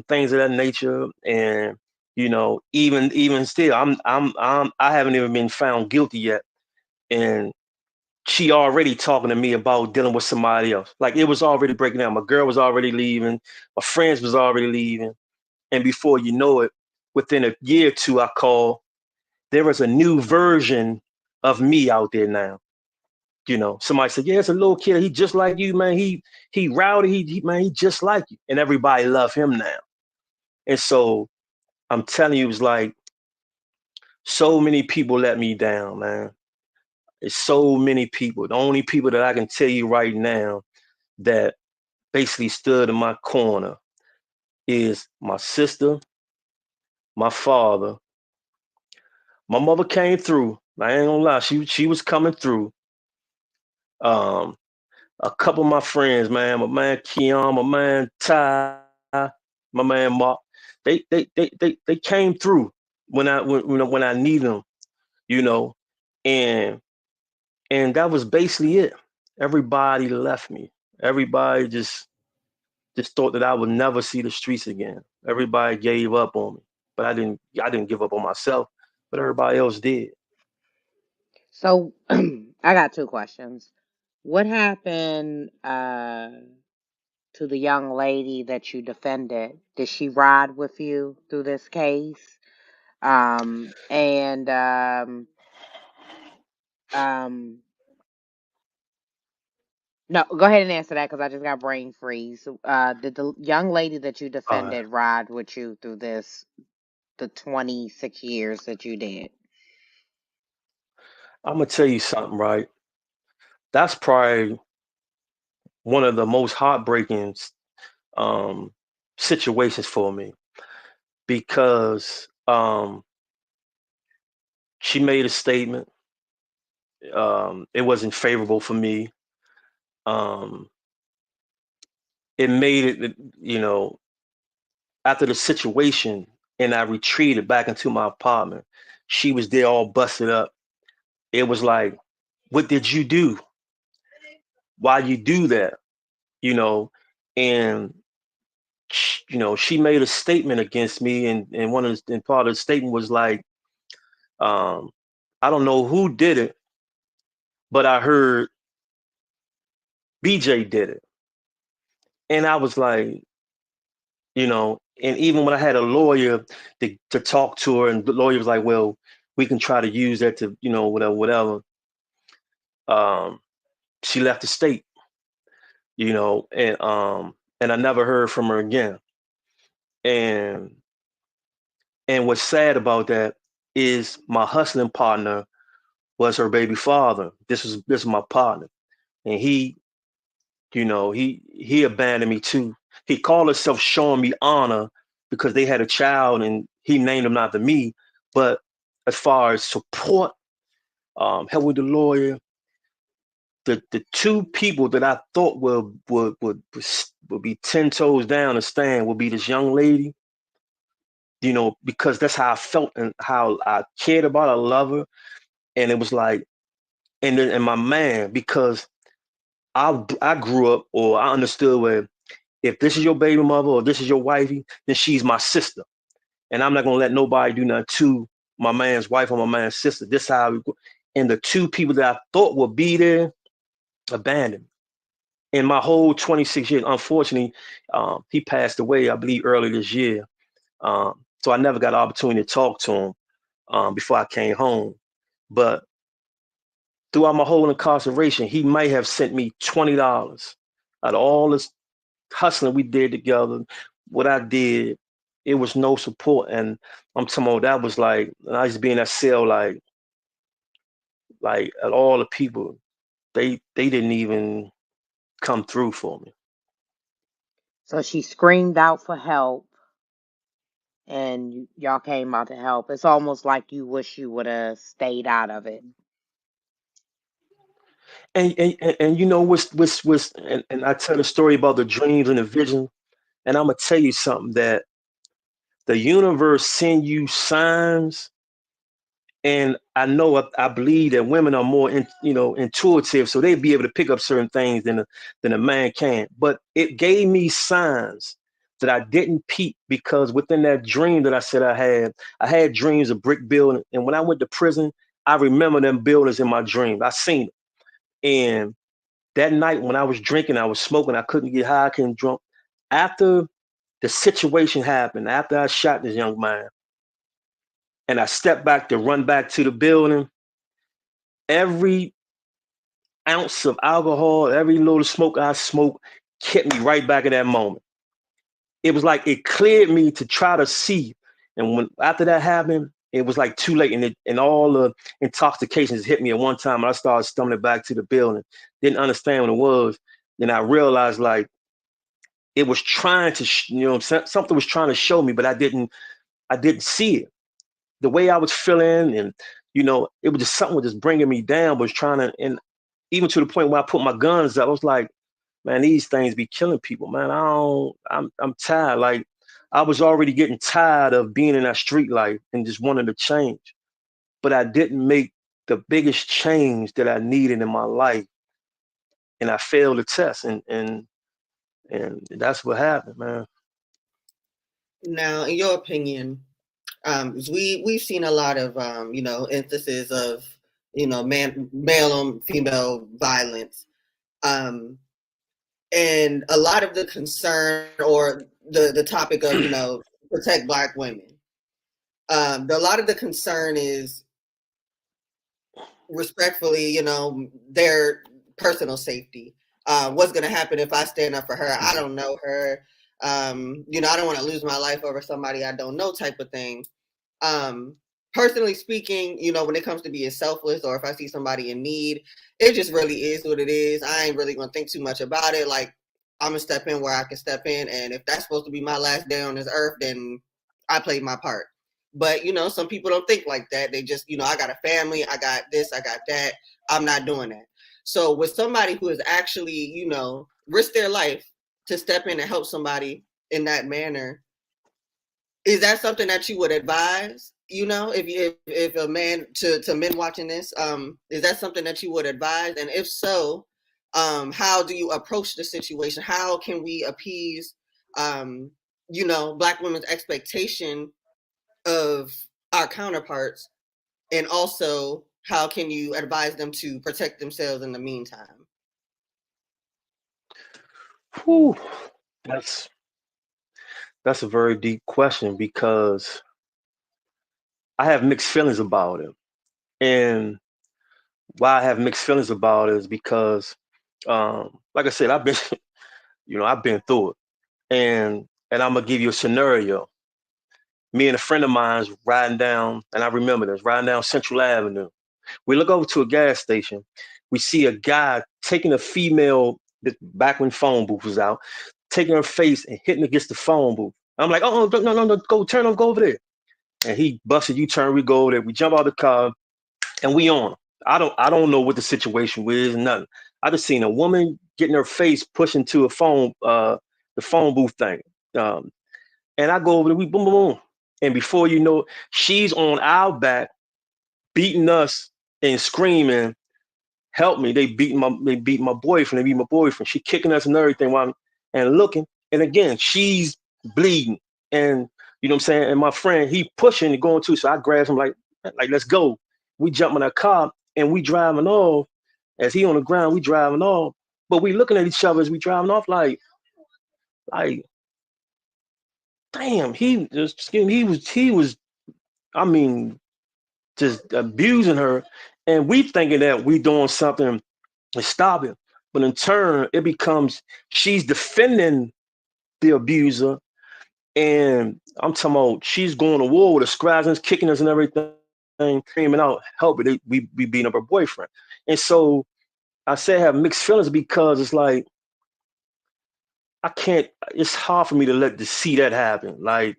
things of that nature. And even still, I haven't even been found guilty yet, and she already talking to me about dealing with somebody else. Like, it was already breaking down. My girl was already leaving. My friends was already leaving. And before you know it, within a year or two, I call. There is a new version of me out there now. Somebody said, yeah, it's a little kid. He just like you, man. He rowdy. Man, he just like you. And everybody love him now. And so I'm telling you, it's like so many people let me down, man. It's so many people. The only people that I can tell you right now that basically stood in my corner is my sister, my father. My mother came through. I ain't gonna lie, she was coming through. Um, a couple of my friends, man, my man Keon, my man Ty, my man Mark, they came through when I need them, you know, and that was basically it. Everybody left me. Everybody just thought that I would never see the streets again. Everybody gave up on me, but I didn't give up on myself, but everybody else did. So I got two questions. What happened to the young lady that you defended? Did she ride with you through this case? And um no, go ahead and answer that because I just got brain freeze. Did the young lady that you All right. defended ride with you through the 26 years that you did? I'm gonna tell you something, right? That's probably one of the most heartbreaking um, situations for me, because she made a statement. It wasn't favorable for me. Um, it made it, after the situation, and I retreated back into my apartment. She was there all busted up. It was like, what did you do? Why you do that? You know, and she made a statement against me, and and part of the statement was like, um, I don't know who did it, but I heard BJ did it, and I was like, and even when I had a lawyer to talk to her, and the lawyer was like, well, we can try to use that to, whatever, whatever. Um, she left the state. and I never heard from her again. And and what's sad about that is my hustling partner was her baby father. This is my partner, and he abandoned me too. He called himself showing me honor because they had a child, and he named him after me. But as far as support, help with the lawyer, the two people that I thought would be 10 toes down and stand would be this young lady, because that's how I felt and how I cared about her, I love her, and it was like, and my man, because I grew up, or I understood where if this is your baby mother or this is your wifey, then she's my sister, and I'm not gonna let nobody do nothing to my man's wife or my man's sister. This is how we go. And the two people that I thought would be there abandoned me. In my whole 26 years, unfortunately, he passed away, I believe, early this year. So I never got an opportunity to talk to him before I came home. But throughout my whole incarceration, he might have sent me $20 out of all this hustling we did together. What I did, it was no support. And I'm talking about that was like, I used to be in that cell, like at all the people, they didn't even come through for me. So she screamed out for help, and y'all came out to help. It's almost like you wish you would have stayed out of it. And you know what's and I tell the story about the dreams and the vision, and I'm gonna tell you something, that the universe send you signs. And I believe that women are more intuitive, so they'd be able to pick up certain things than a man can. But it gave me signs that I didn't peep, because within that dream that I said I had dreams of brick building, and when I went to prison, I remember them buildings in my dreams. I seen them. And that night when I was drinking, I was smoking, I couldn't get high, I couldn't drunk. After the situation happened, after I shot this young man, and I stepped back to run back to the building, every ounce of alcohol, every little smoke I smoked kept me right back in that moment. It was like it cleared me to try to see. And when after that happened, it was like too late, and all the intoxications hit me at one time, and I started stumbling back to the building. Didn't understand what it was. Then I realized, like, it was trying to, something was trying to show me, but I didn't see it. The way I was feeling, and it was just something was just bringing me down, was trying to, and even to the point where I put my guns up, I was like, man, these things be killing people, man. I'm tired. Like, I was already getting tired of being in that street life and just wanted to change. But I didn't make the biggest change that I needed in my life. And I failed the test, and that's what happened, man. Now, in your opinion, we've seen a lot of instances of male on female violence, and a lot of the concern or the topic of protect Black women. A lot of the concern is respectfully, their personal safety. What's going to happen if I stand up for her? I don't know her. I don't want to lose my life over somebody I don't know, type of thing. Personally speaking, when it comes to being selfless, or if I see somebody in need, it just really is what it is. I ain't really going to think too much about it. Like, I'm going to step in where I can step in. And if that's supposed to be my last day on this earth, then I played my part. But, some people don't think like that. They just, I got a family, I got this, I got that. I'm not doing that. So with somebody who has actually, risked their life to step in and help somebody in that manner, is that something that you would advise? If a man, to men watching this, is that something that you would advise? And if so, how do you approach the situation? How can we appease, Black women's expectation of our counterparts, and also how can you advise them to protect themselves in the meantime? Whew, that's that's a very deep question, because I have mixed feelings about it. And why I have mixed feelings about it is because Like I said, I've been, I've been through it, and I'm gonna give you a scenario. Me and a friend of mine's riding down, and I remember this, riding down Central Avenue. We look over to a gas station. We see a guy taking a female, back when phone booth was out, taking her face and hitting against the phone booth. I'm like, oh, no, no, no, no, go turn off, go over there. And he busted U-turn. We go over there. We jump out of the car, and we on. I don't know what the situation was, nothing. I just seen a woman getting her face pushed into a phone, the phone booth thing. Um, and I go over there, we boom, boom, boom. And before you know, she's on our back, beating us and screaming, help me. They beat my boyfriend. They beat my boyfriend. She kicking us and everything while and looking. And again, she's bleeding. And you know what I'm saying? And my friend, he pushing and going too. So I grab him like, let's go. We jump in a car and we driving off. As he on the ground, we driving off. But we looking at each other as we driving off like, damn, he was, I mean, just abusing her. And we thinking that we doing something to stop it. But in turn, it becomes she's defending the abuser. And I'm talking about she's going to war with us, scratching us, kicking us, and everything, screaming out, help it. We beating up her boyfriend. And so I say I have mixed feelings because it's like, I can't, it's hard for me to let to see that happen. Like,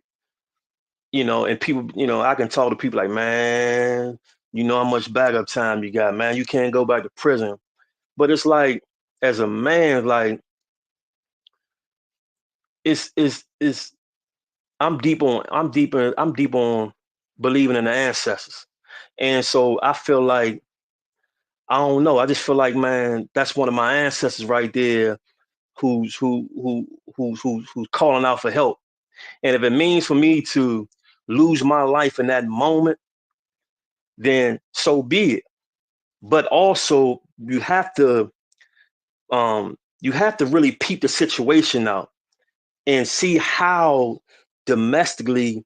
and people, I can talk to people like, man, you know how much backup time you got, man. You can't go back to prison. But it's like, as a man, like, it's I'm deep on believing in the ancestors. And so I feel like, I don't know. I just feel like, man, that's one of my ancestors right there who's calling out for help. And if it means for me to lose my life in that moment, then so be it. But also you have to really peep the situation out and see how domestically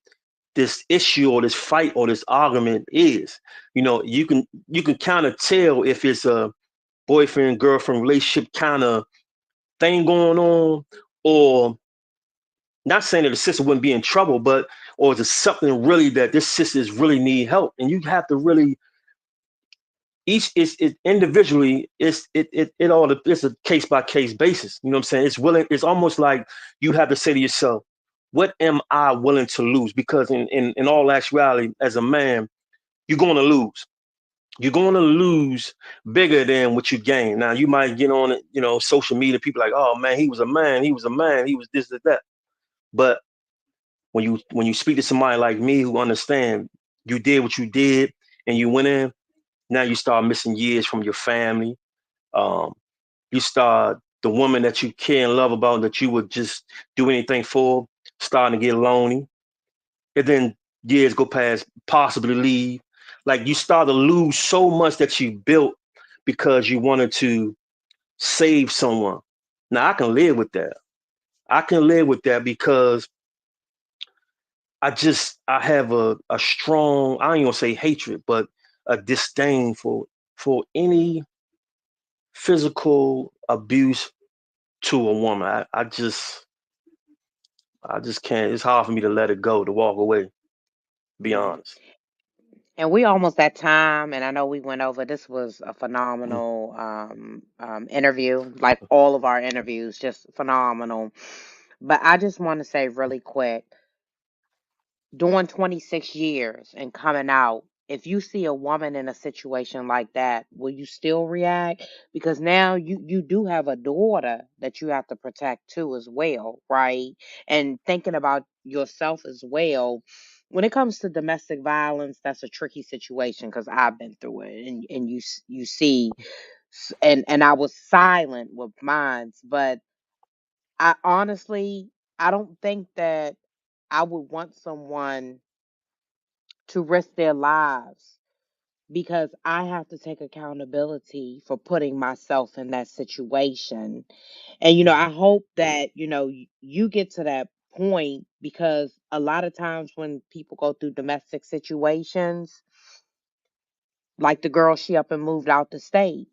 this issue or this fight or this argument is. You can kind of tell if it's a boyfriend girlfriend relationship kind of thing going on, or not saying that the sister wouldn't be in trouble, but or is it something really that this sisters really need help, and you have to really each is it individually it's a case by case basis. You know what I'm saying? It's almost like you have to say to yourself, what am I willing to lose? Because in all actuality, as a man, you're going to lose. You're going to lose bigger than what you gain. Now you might get on, social media, people like, oh man, he was a man, he was a man, he was this, that. But when you speak to somebody like me who understand you did what you did and you went in, now you start missing years from your family. Um, you start the woman that you care and love about, that you would just do anything for, starting to get lonely. And then years go past, possibly leave. Like, you start to lose so much that you built because you wanted to save someone. Now I can live with that. I can live with that because I have a strong, I ain't gonna say hatred, but a disdain for any physical abuse to a woman. I just can't. It's hard for me to let it go, to walk away. Be honest. And we almost at time, and I know we went over. This was a Mm. phenomenal interview, like all of our interviews, just phenomenal. But I just want to say really quick, doing 26 years and coming out, if you see a woman in a situation like that, will you still react? Because now you do have a daughter that you have to protect too as well, right? And thinking about yourself as well. When it comes to domestic violence, that's a tricky situation because I've been through it, and you see, and I was silent with mine, but I honestly, I don't think that I would want someone to risk their lives because I have to take accountability for putting myself in that situation. And, I hope that, you get to that point because a lot of times when people go through domestic situations, like the girl, she up and moved out the state.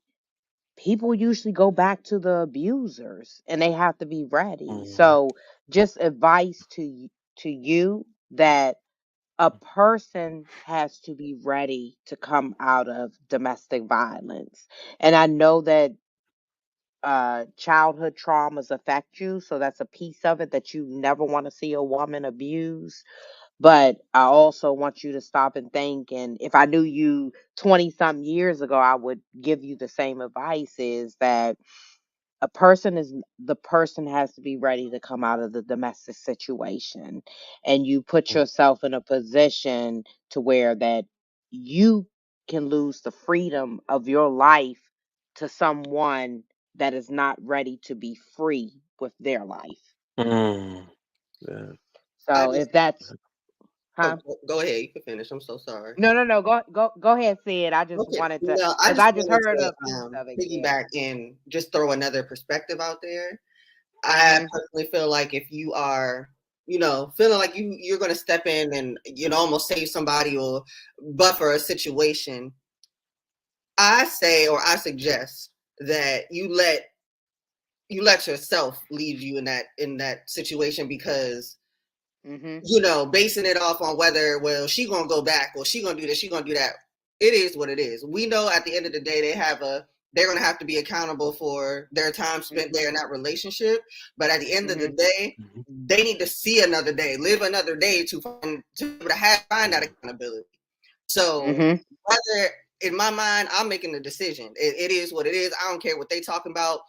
people usually go back to the abusers and they have to be ready. Mm-hmm. So just advice to you that a person has to be ready to come out of domestic violence. And I know that childhood traumas affect you, so that's a piece of it, that you never want to see a woman abused. But I also want you to stop and think, and if I knew you 20 some years ago, I would give you the same advice, is that the person has to be ready to come out of the domestic situation, and you put yourself in a position to where that you can lose the freedom of your life to someone that is not ready to be free with their life. Mm. Yeah. I So just if that's, oh, huh? go ahead. You can finish. I'm so sorry. No. Go ahead, Sid. I just Okay. wanted to, No, I because just I just wanted heard to a piece of it. Yeah. piggyback and just throw another perspective out there. I Mhm. personally feel like if you are, feeling like you're going to step in and almost save somebody or buffer a situation, I say or I suggest that you let yourself leave you in that situation, because Mhm. basing it off on whether, well, she gonna go back or she gonna do this, she gonna do that. It is what it is. We know at the end of the day they're gonna have to be accountable for their time spent there in Mhm. that relationship. But at the end of the Mhm. day, Mm-hmm. they need to see another day, live another day find that accountability. So Mhm. whether in my mind, I'm making the decision. It is what it is. I don't care what they talking about,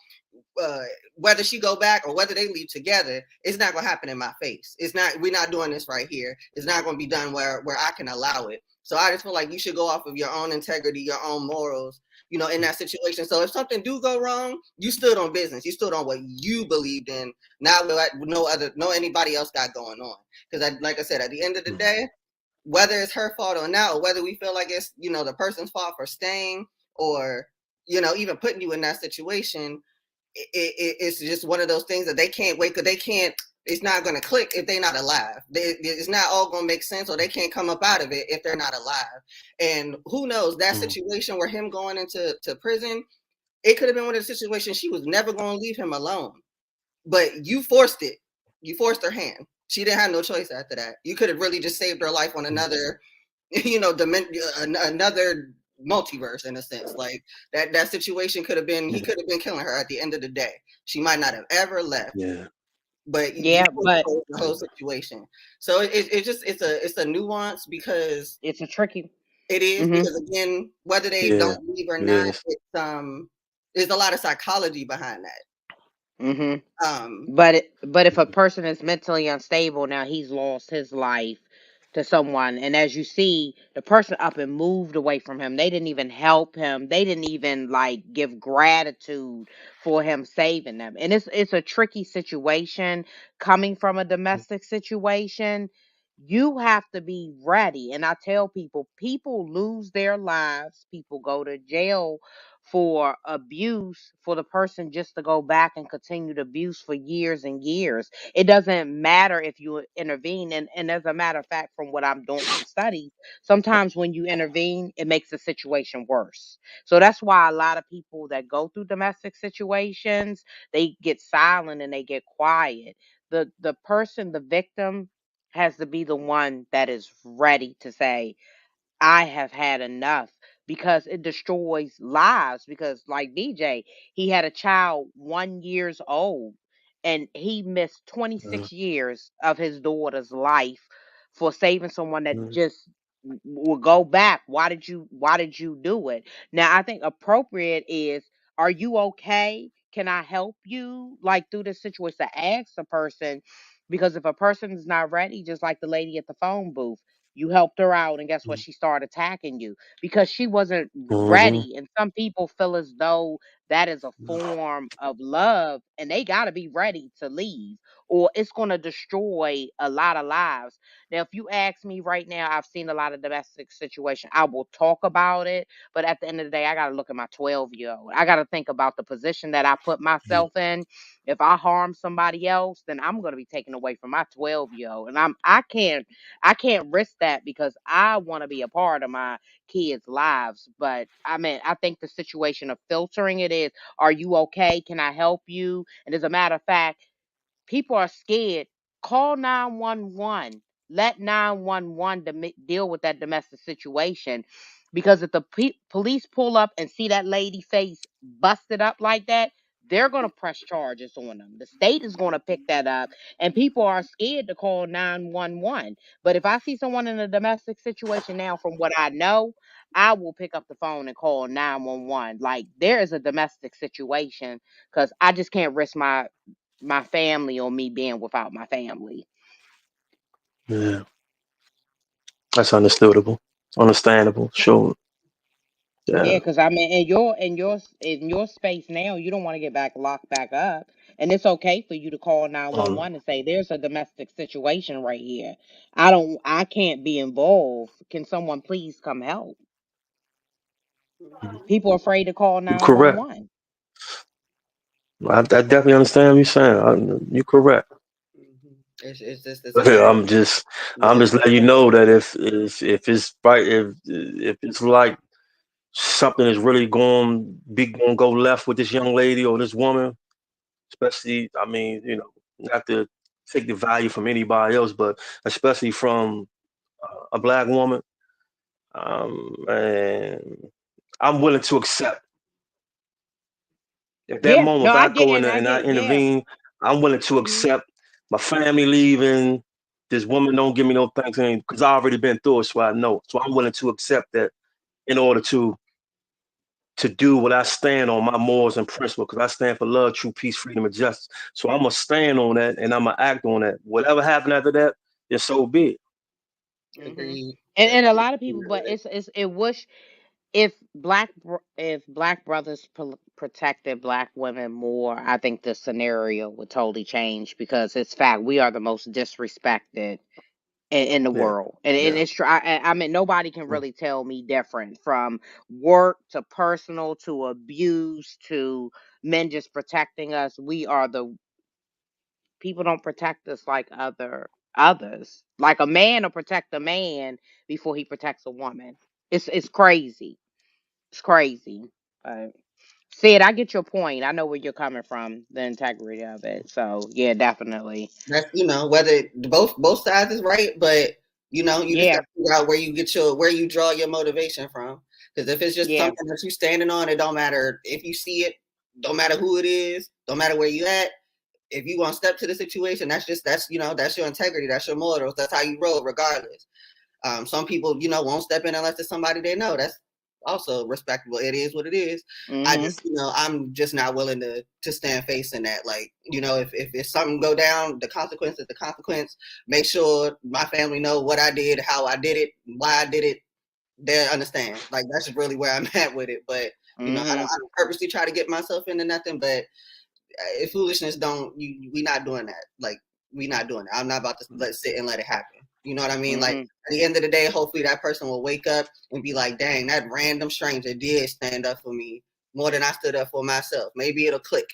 uh, whether she go back or whether they leave together. It's not gonna happen in my face. It's not. We're not doing this right here. It's not gonna be done where I can allow it. So I just feel like you should go off of your own integrity, your own morals, in that situation. So if something do go wrong, you stood on business. You stood on what you believed in, not what no anybody else got going on. Because like I said, at the end of the day, whether it's her fault or not, or whether we feel like it's the person's fault for staying, or even putting you in that situation, it's just one of those things that they can't wait, because they can't. It's not going to click if they're not alive. It's not all going to make sense, or they can't come up out of it if they're not alive. And who knows, that Mm. situation where him going into prison, it could have been one of the situations she was never going to leave him alone, but you forced it. You forced her hand. She didn't have no choice after that. You could have really just saved her life on another, another multiverse, in a sense. Like that situation could have been, he Yeah. could have been killing her at the end of the day. She might not have ever left, Yeah. but you Yeah, but control the whole situation. So it's a nuance, because it's a tricky. it is, Mhm. because again, whether they Yeah. don't leave or It not, is. there's a lot of psychology behind Mhm. that. But if a Mhm. person is mentally unstable, now he's lost his life to someone, and as you see, the person up and moved away from him. They didn't even help him. They didn't even like give gratitude for him saving them. And it's a tricky situation coming from a domestic situation. You have to be ready. And I tell people, people lose their lives, people go to jail for abuse, for the person just to go back and continue to abuse for years and years. It doesn't matter if you intervene. And as a matter of fact, from what I'm doing some studies, sometimes when you intervene, it makes the situation worse. So that's why a lot of people that go through domestic situations, they get silent and they get quiet. The person, the victim, has to be the one that is ready to say, I have had enough, because it destroys lives. Because like DJ, he had a child 1 years old, and he missed Uh, 26 years of his daughter's life for saving someone that mm, just will go back. Why did you do it? Now I think appropriate is, are you okay? Can I help you like through this situation? To ask the person, because if a person is not ready, just like the lady at the phone booth, you helped her out, and guess what? mm, She started attacking you because she wasn't mhm, ready. And some people feel as though that is a form of love, and they got to be ready to leave, or it's going to destroy a lot of lives. Now, if you ask me right now, I've seen a lot of domestic situation. I will talk about it, but at the end of the day, I got to look at my 12-year-old. I got to think about the position that I put mm, myself in. If I harm somebody else, then I'm going to be taken away from my 12-year-old, and I can't risk that because I want to be a part of my kids' lives. But I mean, I think the situation of filtering it is, are you okay? Can I help you? And as a matter of fact, people are scared. Call 911. Let 911 deal with that domestic situation. Because if the police pull up and see that lady face busted up like that, they're going to press charges on them. The state is going to pick that up, and people are scared to call 911. But if I see someone in a domestic situation now, from what I know, I will pick up the phone and call 911. Like, there is a domestic situation, because I just can't risk my family or me being without my family. Yeah, that's understandable. Sure. Yeah, Yeah. because I mean, in your space now, you don't want to get back locked back up, and it's okay for you to call nine one Um, one and say there's a domestic situation right here. I can't be involved. Can someone please come help? Mhm. People are afraid to call you're nine one correct. one. I definitely understand what you're saying. You're correct. Mhm. It's a matter. I'm just I'm Yeah. just letting you know that if it's right, if it's like something is really going to go left with this young lady or this woman, especially, I mean, not to take the value from anybody else, but especially from a black woman, and I'm willing to accept. At that Yeah, moment, no, if I I get, go in and there I and I get, yeah. intervene, I'm willing to Mhm. accept my family leaving. This woman don't give me no thanks because I already been through it, so I know. So I'm willing to accept that in order to do what I stand on, my morals and principles, because I stand for love, true peace, freedom, and justice. So I'm gonna stand on that and I'm gonna act on that. Whatever happened after that, then so be it. Mhm. Agreed. And a Agreed. lot of people, but it wish if black brothers protected black women more, I think the scenario would totally change, because it's fact we are the most disrespected in the Yeah, world, and yeah. it's true. I mean, nobody can Mm, really tell me different, from work to personal to abuse to men just protecting us. We are the people don't protect us like others. Like, a man will protect a man before he protects a woman. It's crazy. It's crazy. But Sid, I get your point. I know where you're coming from, the integrity of it. So yeah, definitely. That's whether both sides is right, but you just got Yeah, to figure out where you draw your motivation from. Because if it's just yeah. something that you standing on, it don't matter if you see it, don't matter who it is, don't matter where you at. If you want to step to the situation, that's your integrity, that's your morals, that's how you roll, regardless. Some people, won't step in unless it's somebody they know. That's also respectable. It is what it is. I Mhm. just, I'm just not willing to stand facing that. Like, if something go down, the consequence is the consequence. Make sure my family know what I did, how I did it, why I did it. They understand. Like, that's just really where I'm at with it. But Mhm. I don't purposely try to get myself into nothing. But if foolishness we not doing that. Like, we not doing that. I'm not about to sit and let it happen. You know what I mean? Like, Mhm. at the end of the day, hopefully that person will wake up and be like, dang, that random stranger did stand up for me more than I stood up for myself. Maybe it'll click.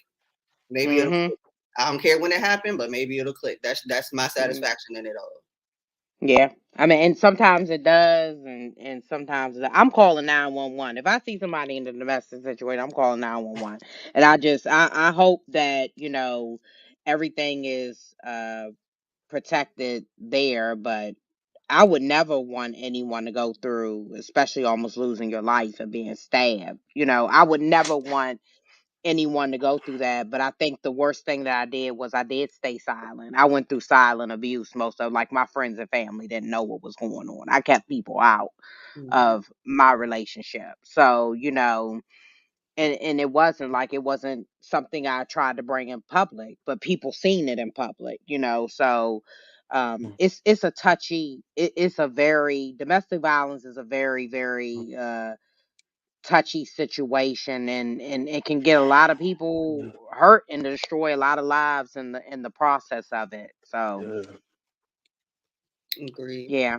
Maybe it'll Mhm. click. I don't care when it happened, but maybe it'll click. That's my Mhm. satisfaction in it all. Yeah. I mean, and sometimes it does, and sometimes I'm calling 911. If I see somebody in the domestic situation, I'm calling 911. And I hope that everything is protected there, but I would never want anyone to go through, especially almost losing your life and being stabbed. I would never want anyone to go through that. But I think the worst thing that I did was I did stay silent. I went through silent abuse. Most of, like, my friends and family didn't know what was going on. I kept people out Mm-hmm. of my relationship. So, and it wasn't something I tried to bring in public, but people seen it in public. So mm, it's a touchy, it's a very, domestic violence is a very, mm, very touchy situation, and it can get a lot of yeah, people hurt and destroy a lot of lives in the process of it. So yeah. Agree. yeah.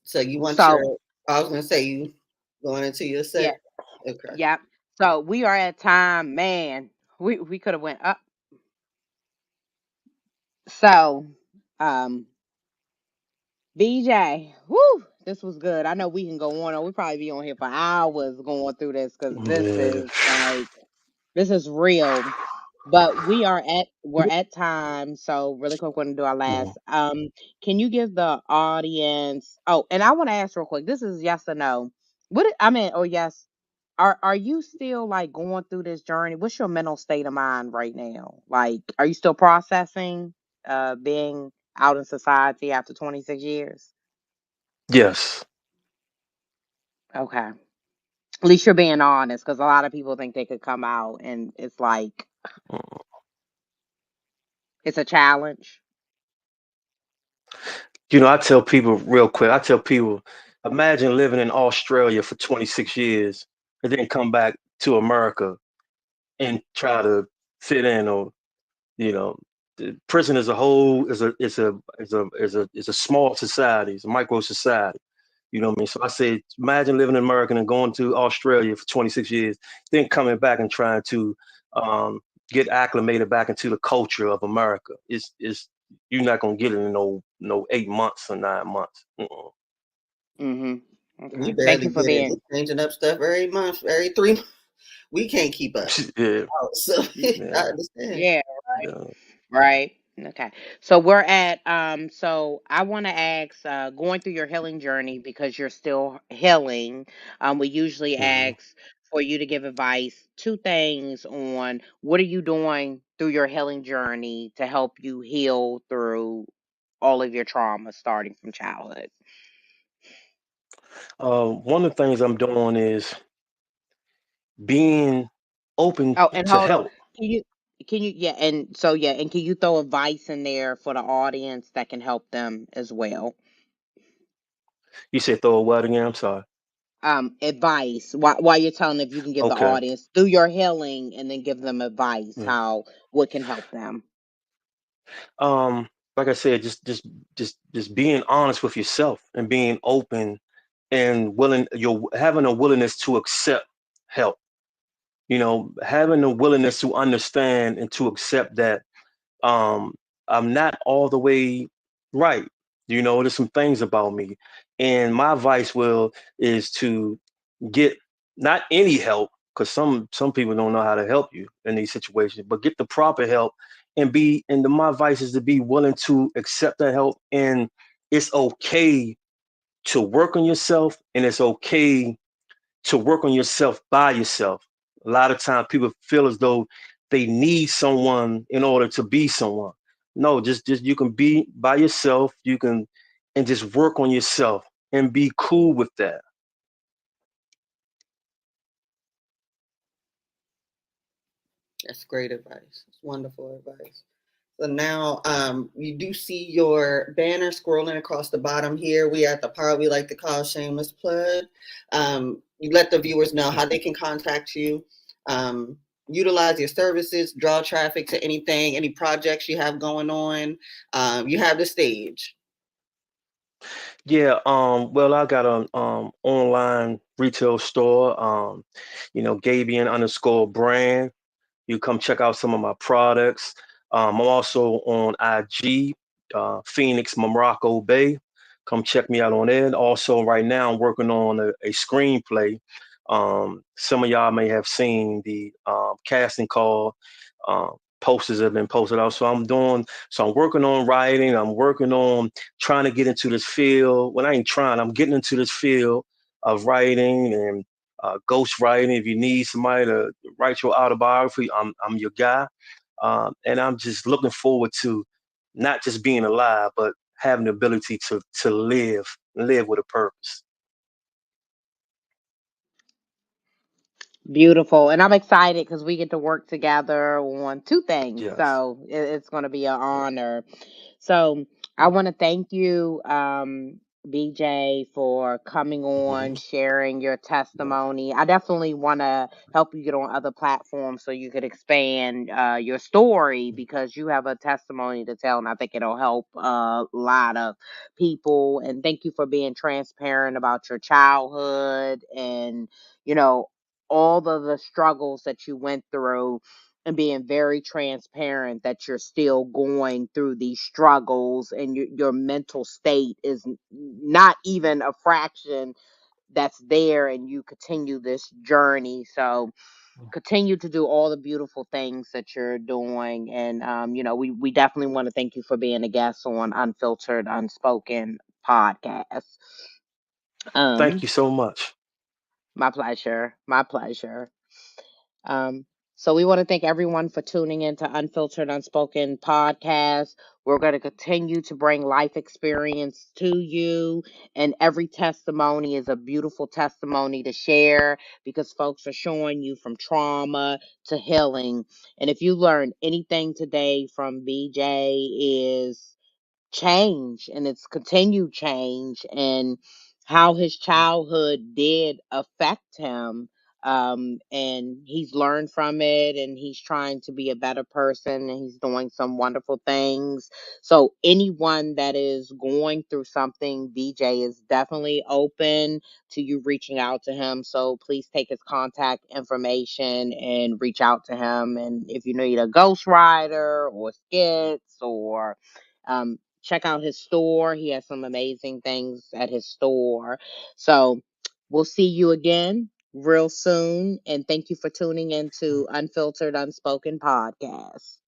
So you want So I was gonna say you going into your yeah, set. Okay. yeah. So we are at time, man. We could have went up. So um BJ, whoo, this was good. I know we can go on, or we probably be on here for hours going through this, because this Yeah. is like, This is real. But we're at time, so really quick, we're gonna do our Mhm. last. Can you give the audience? Oh, and I want to ask real quick. This is yes or no. I mean, oh yes. Are you still like going through this journey? What's your mental state of mind right now? Like, are you still processing being out in society after 26 years? Yes. Okay. At least you're being honest, because a lot of people think they could come out and it's like Mm. it's a challenge. I tell people real quick, imagine living in Australia for 26 years and then come back to America and try to fit in, or you know, the prison as a whole is a small society, it's a micro society. You know what I mean? So I say, imagine living in America and going to Australia for 26 years, then coming back and trying to um, get acclimated back into the culture of America. It's you're not gonna get it in no 8 months or 9 months. Mm-hmm. We Okay. Thank barely you for get it. being They changing up stuff every month, every 3 months. We can't keep up. Yeah, So I yeah, understand. yeah, yeah. right. Okay. So we're at so I want to ask going through your healing journey because you're still healing. We usually Hmm. ask for you to give advice, two things on what are you doing through your healing journey to help you heal through all of your trauma starting from childhood. One of the things I'm doing is being open Oh, and to hold on. help. Can you yeah, and so yeah, and can you throw advice in there for the audience that can help them as well? You said throw a what again? I'm sorry. Advice while you're telling if you can give the Okay. audience through your healing and then give them advice Mm. how what can help them. Um, like I said, just being honest with yourself and being open and willing. You're having a willingness to accept help. Having a willingness to understand and to accept that um, I'm not all the way right. There's some things about me, and my advice will is to get not any help, because some people don't know how to help you in these situations, but get the proper help my advice is to be willing to accept that help, and it's okay to work on yourself, and it's okay to work on yourself by yourself. A lot of times people feel as though they need someone in order to be someone. No, just you can be by yourself, you can and just work on yourself and be cool with that. That's great advice. It's wonderful advice. So now you do see your banner scrolling across the bottom here. We at the part we like to call shameless plug. You let the viewers know how they can contact you, utilize your services, draw traffic to anything, any projects you have going on. You have the stage. Yeah, well, I got an online retail store, Gabian underscore brand. You come check out some of my products. I'm also on IG, Phoenix Morocco Bay. Come check me out on it. Also, right now, I'm working on a screenplay. Some of y'all may have seen the casting call. Posters have been posted out. So I'm working on writing. I'm working on trying to get into this field. When I ain't trying, I'm getting into this field of writing and ghost writing. If you need somebody to write your autobiography, I'm your guy. And I'm just looking forward to not just being alive, but having the ability to live with a purpose. Beautiful. And I'm excited because we get to work together on two things. Yes. So it's going to be an honor. So I want to thank you, BJ, for coming Hmm. on, sharing your Yes. testimony. I definitely want to help you get on other platforms so you could expand your story because you have a testimony to tell, and I think it'll help a lot of people. And thank you for being transparent about your childhood and, you know, all of the struggles that you went through and being very transparent that you're still going through these struggles and your mental state is not even a fraction that's there and you continue this journey. So continue to do all the beautiful things that you're doing. And, we definitely want to thank you for being a guest on Unfiltered, Unspoken podcast. Thank Um, you so much. my pleasure. My pleasure. Um, so we want to thank everyone for tuning into Unfiltered Unspoken podcast. We're going to continue to bring life experience to you, and every testimony is a beautiful testimony to share because folks are showing you from trauma to healing. And if you learned anything today from BJ is change, and it's continued change, and how his childhood did affect him, and he's learned from it, and he's trying to be a better person, and he's doing some wonderful things. So anyone that is going through something, BJ is definitely open to you reaching out to him. So please take his contact information and reach out to him. And if you need a ghostwriter or skits, or check out his store. He has some amazing things at his store. So we'll see you again real soon. And thank you for tuning into Unfiltered Unspoken Podcast.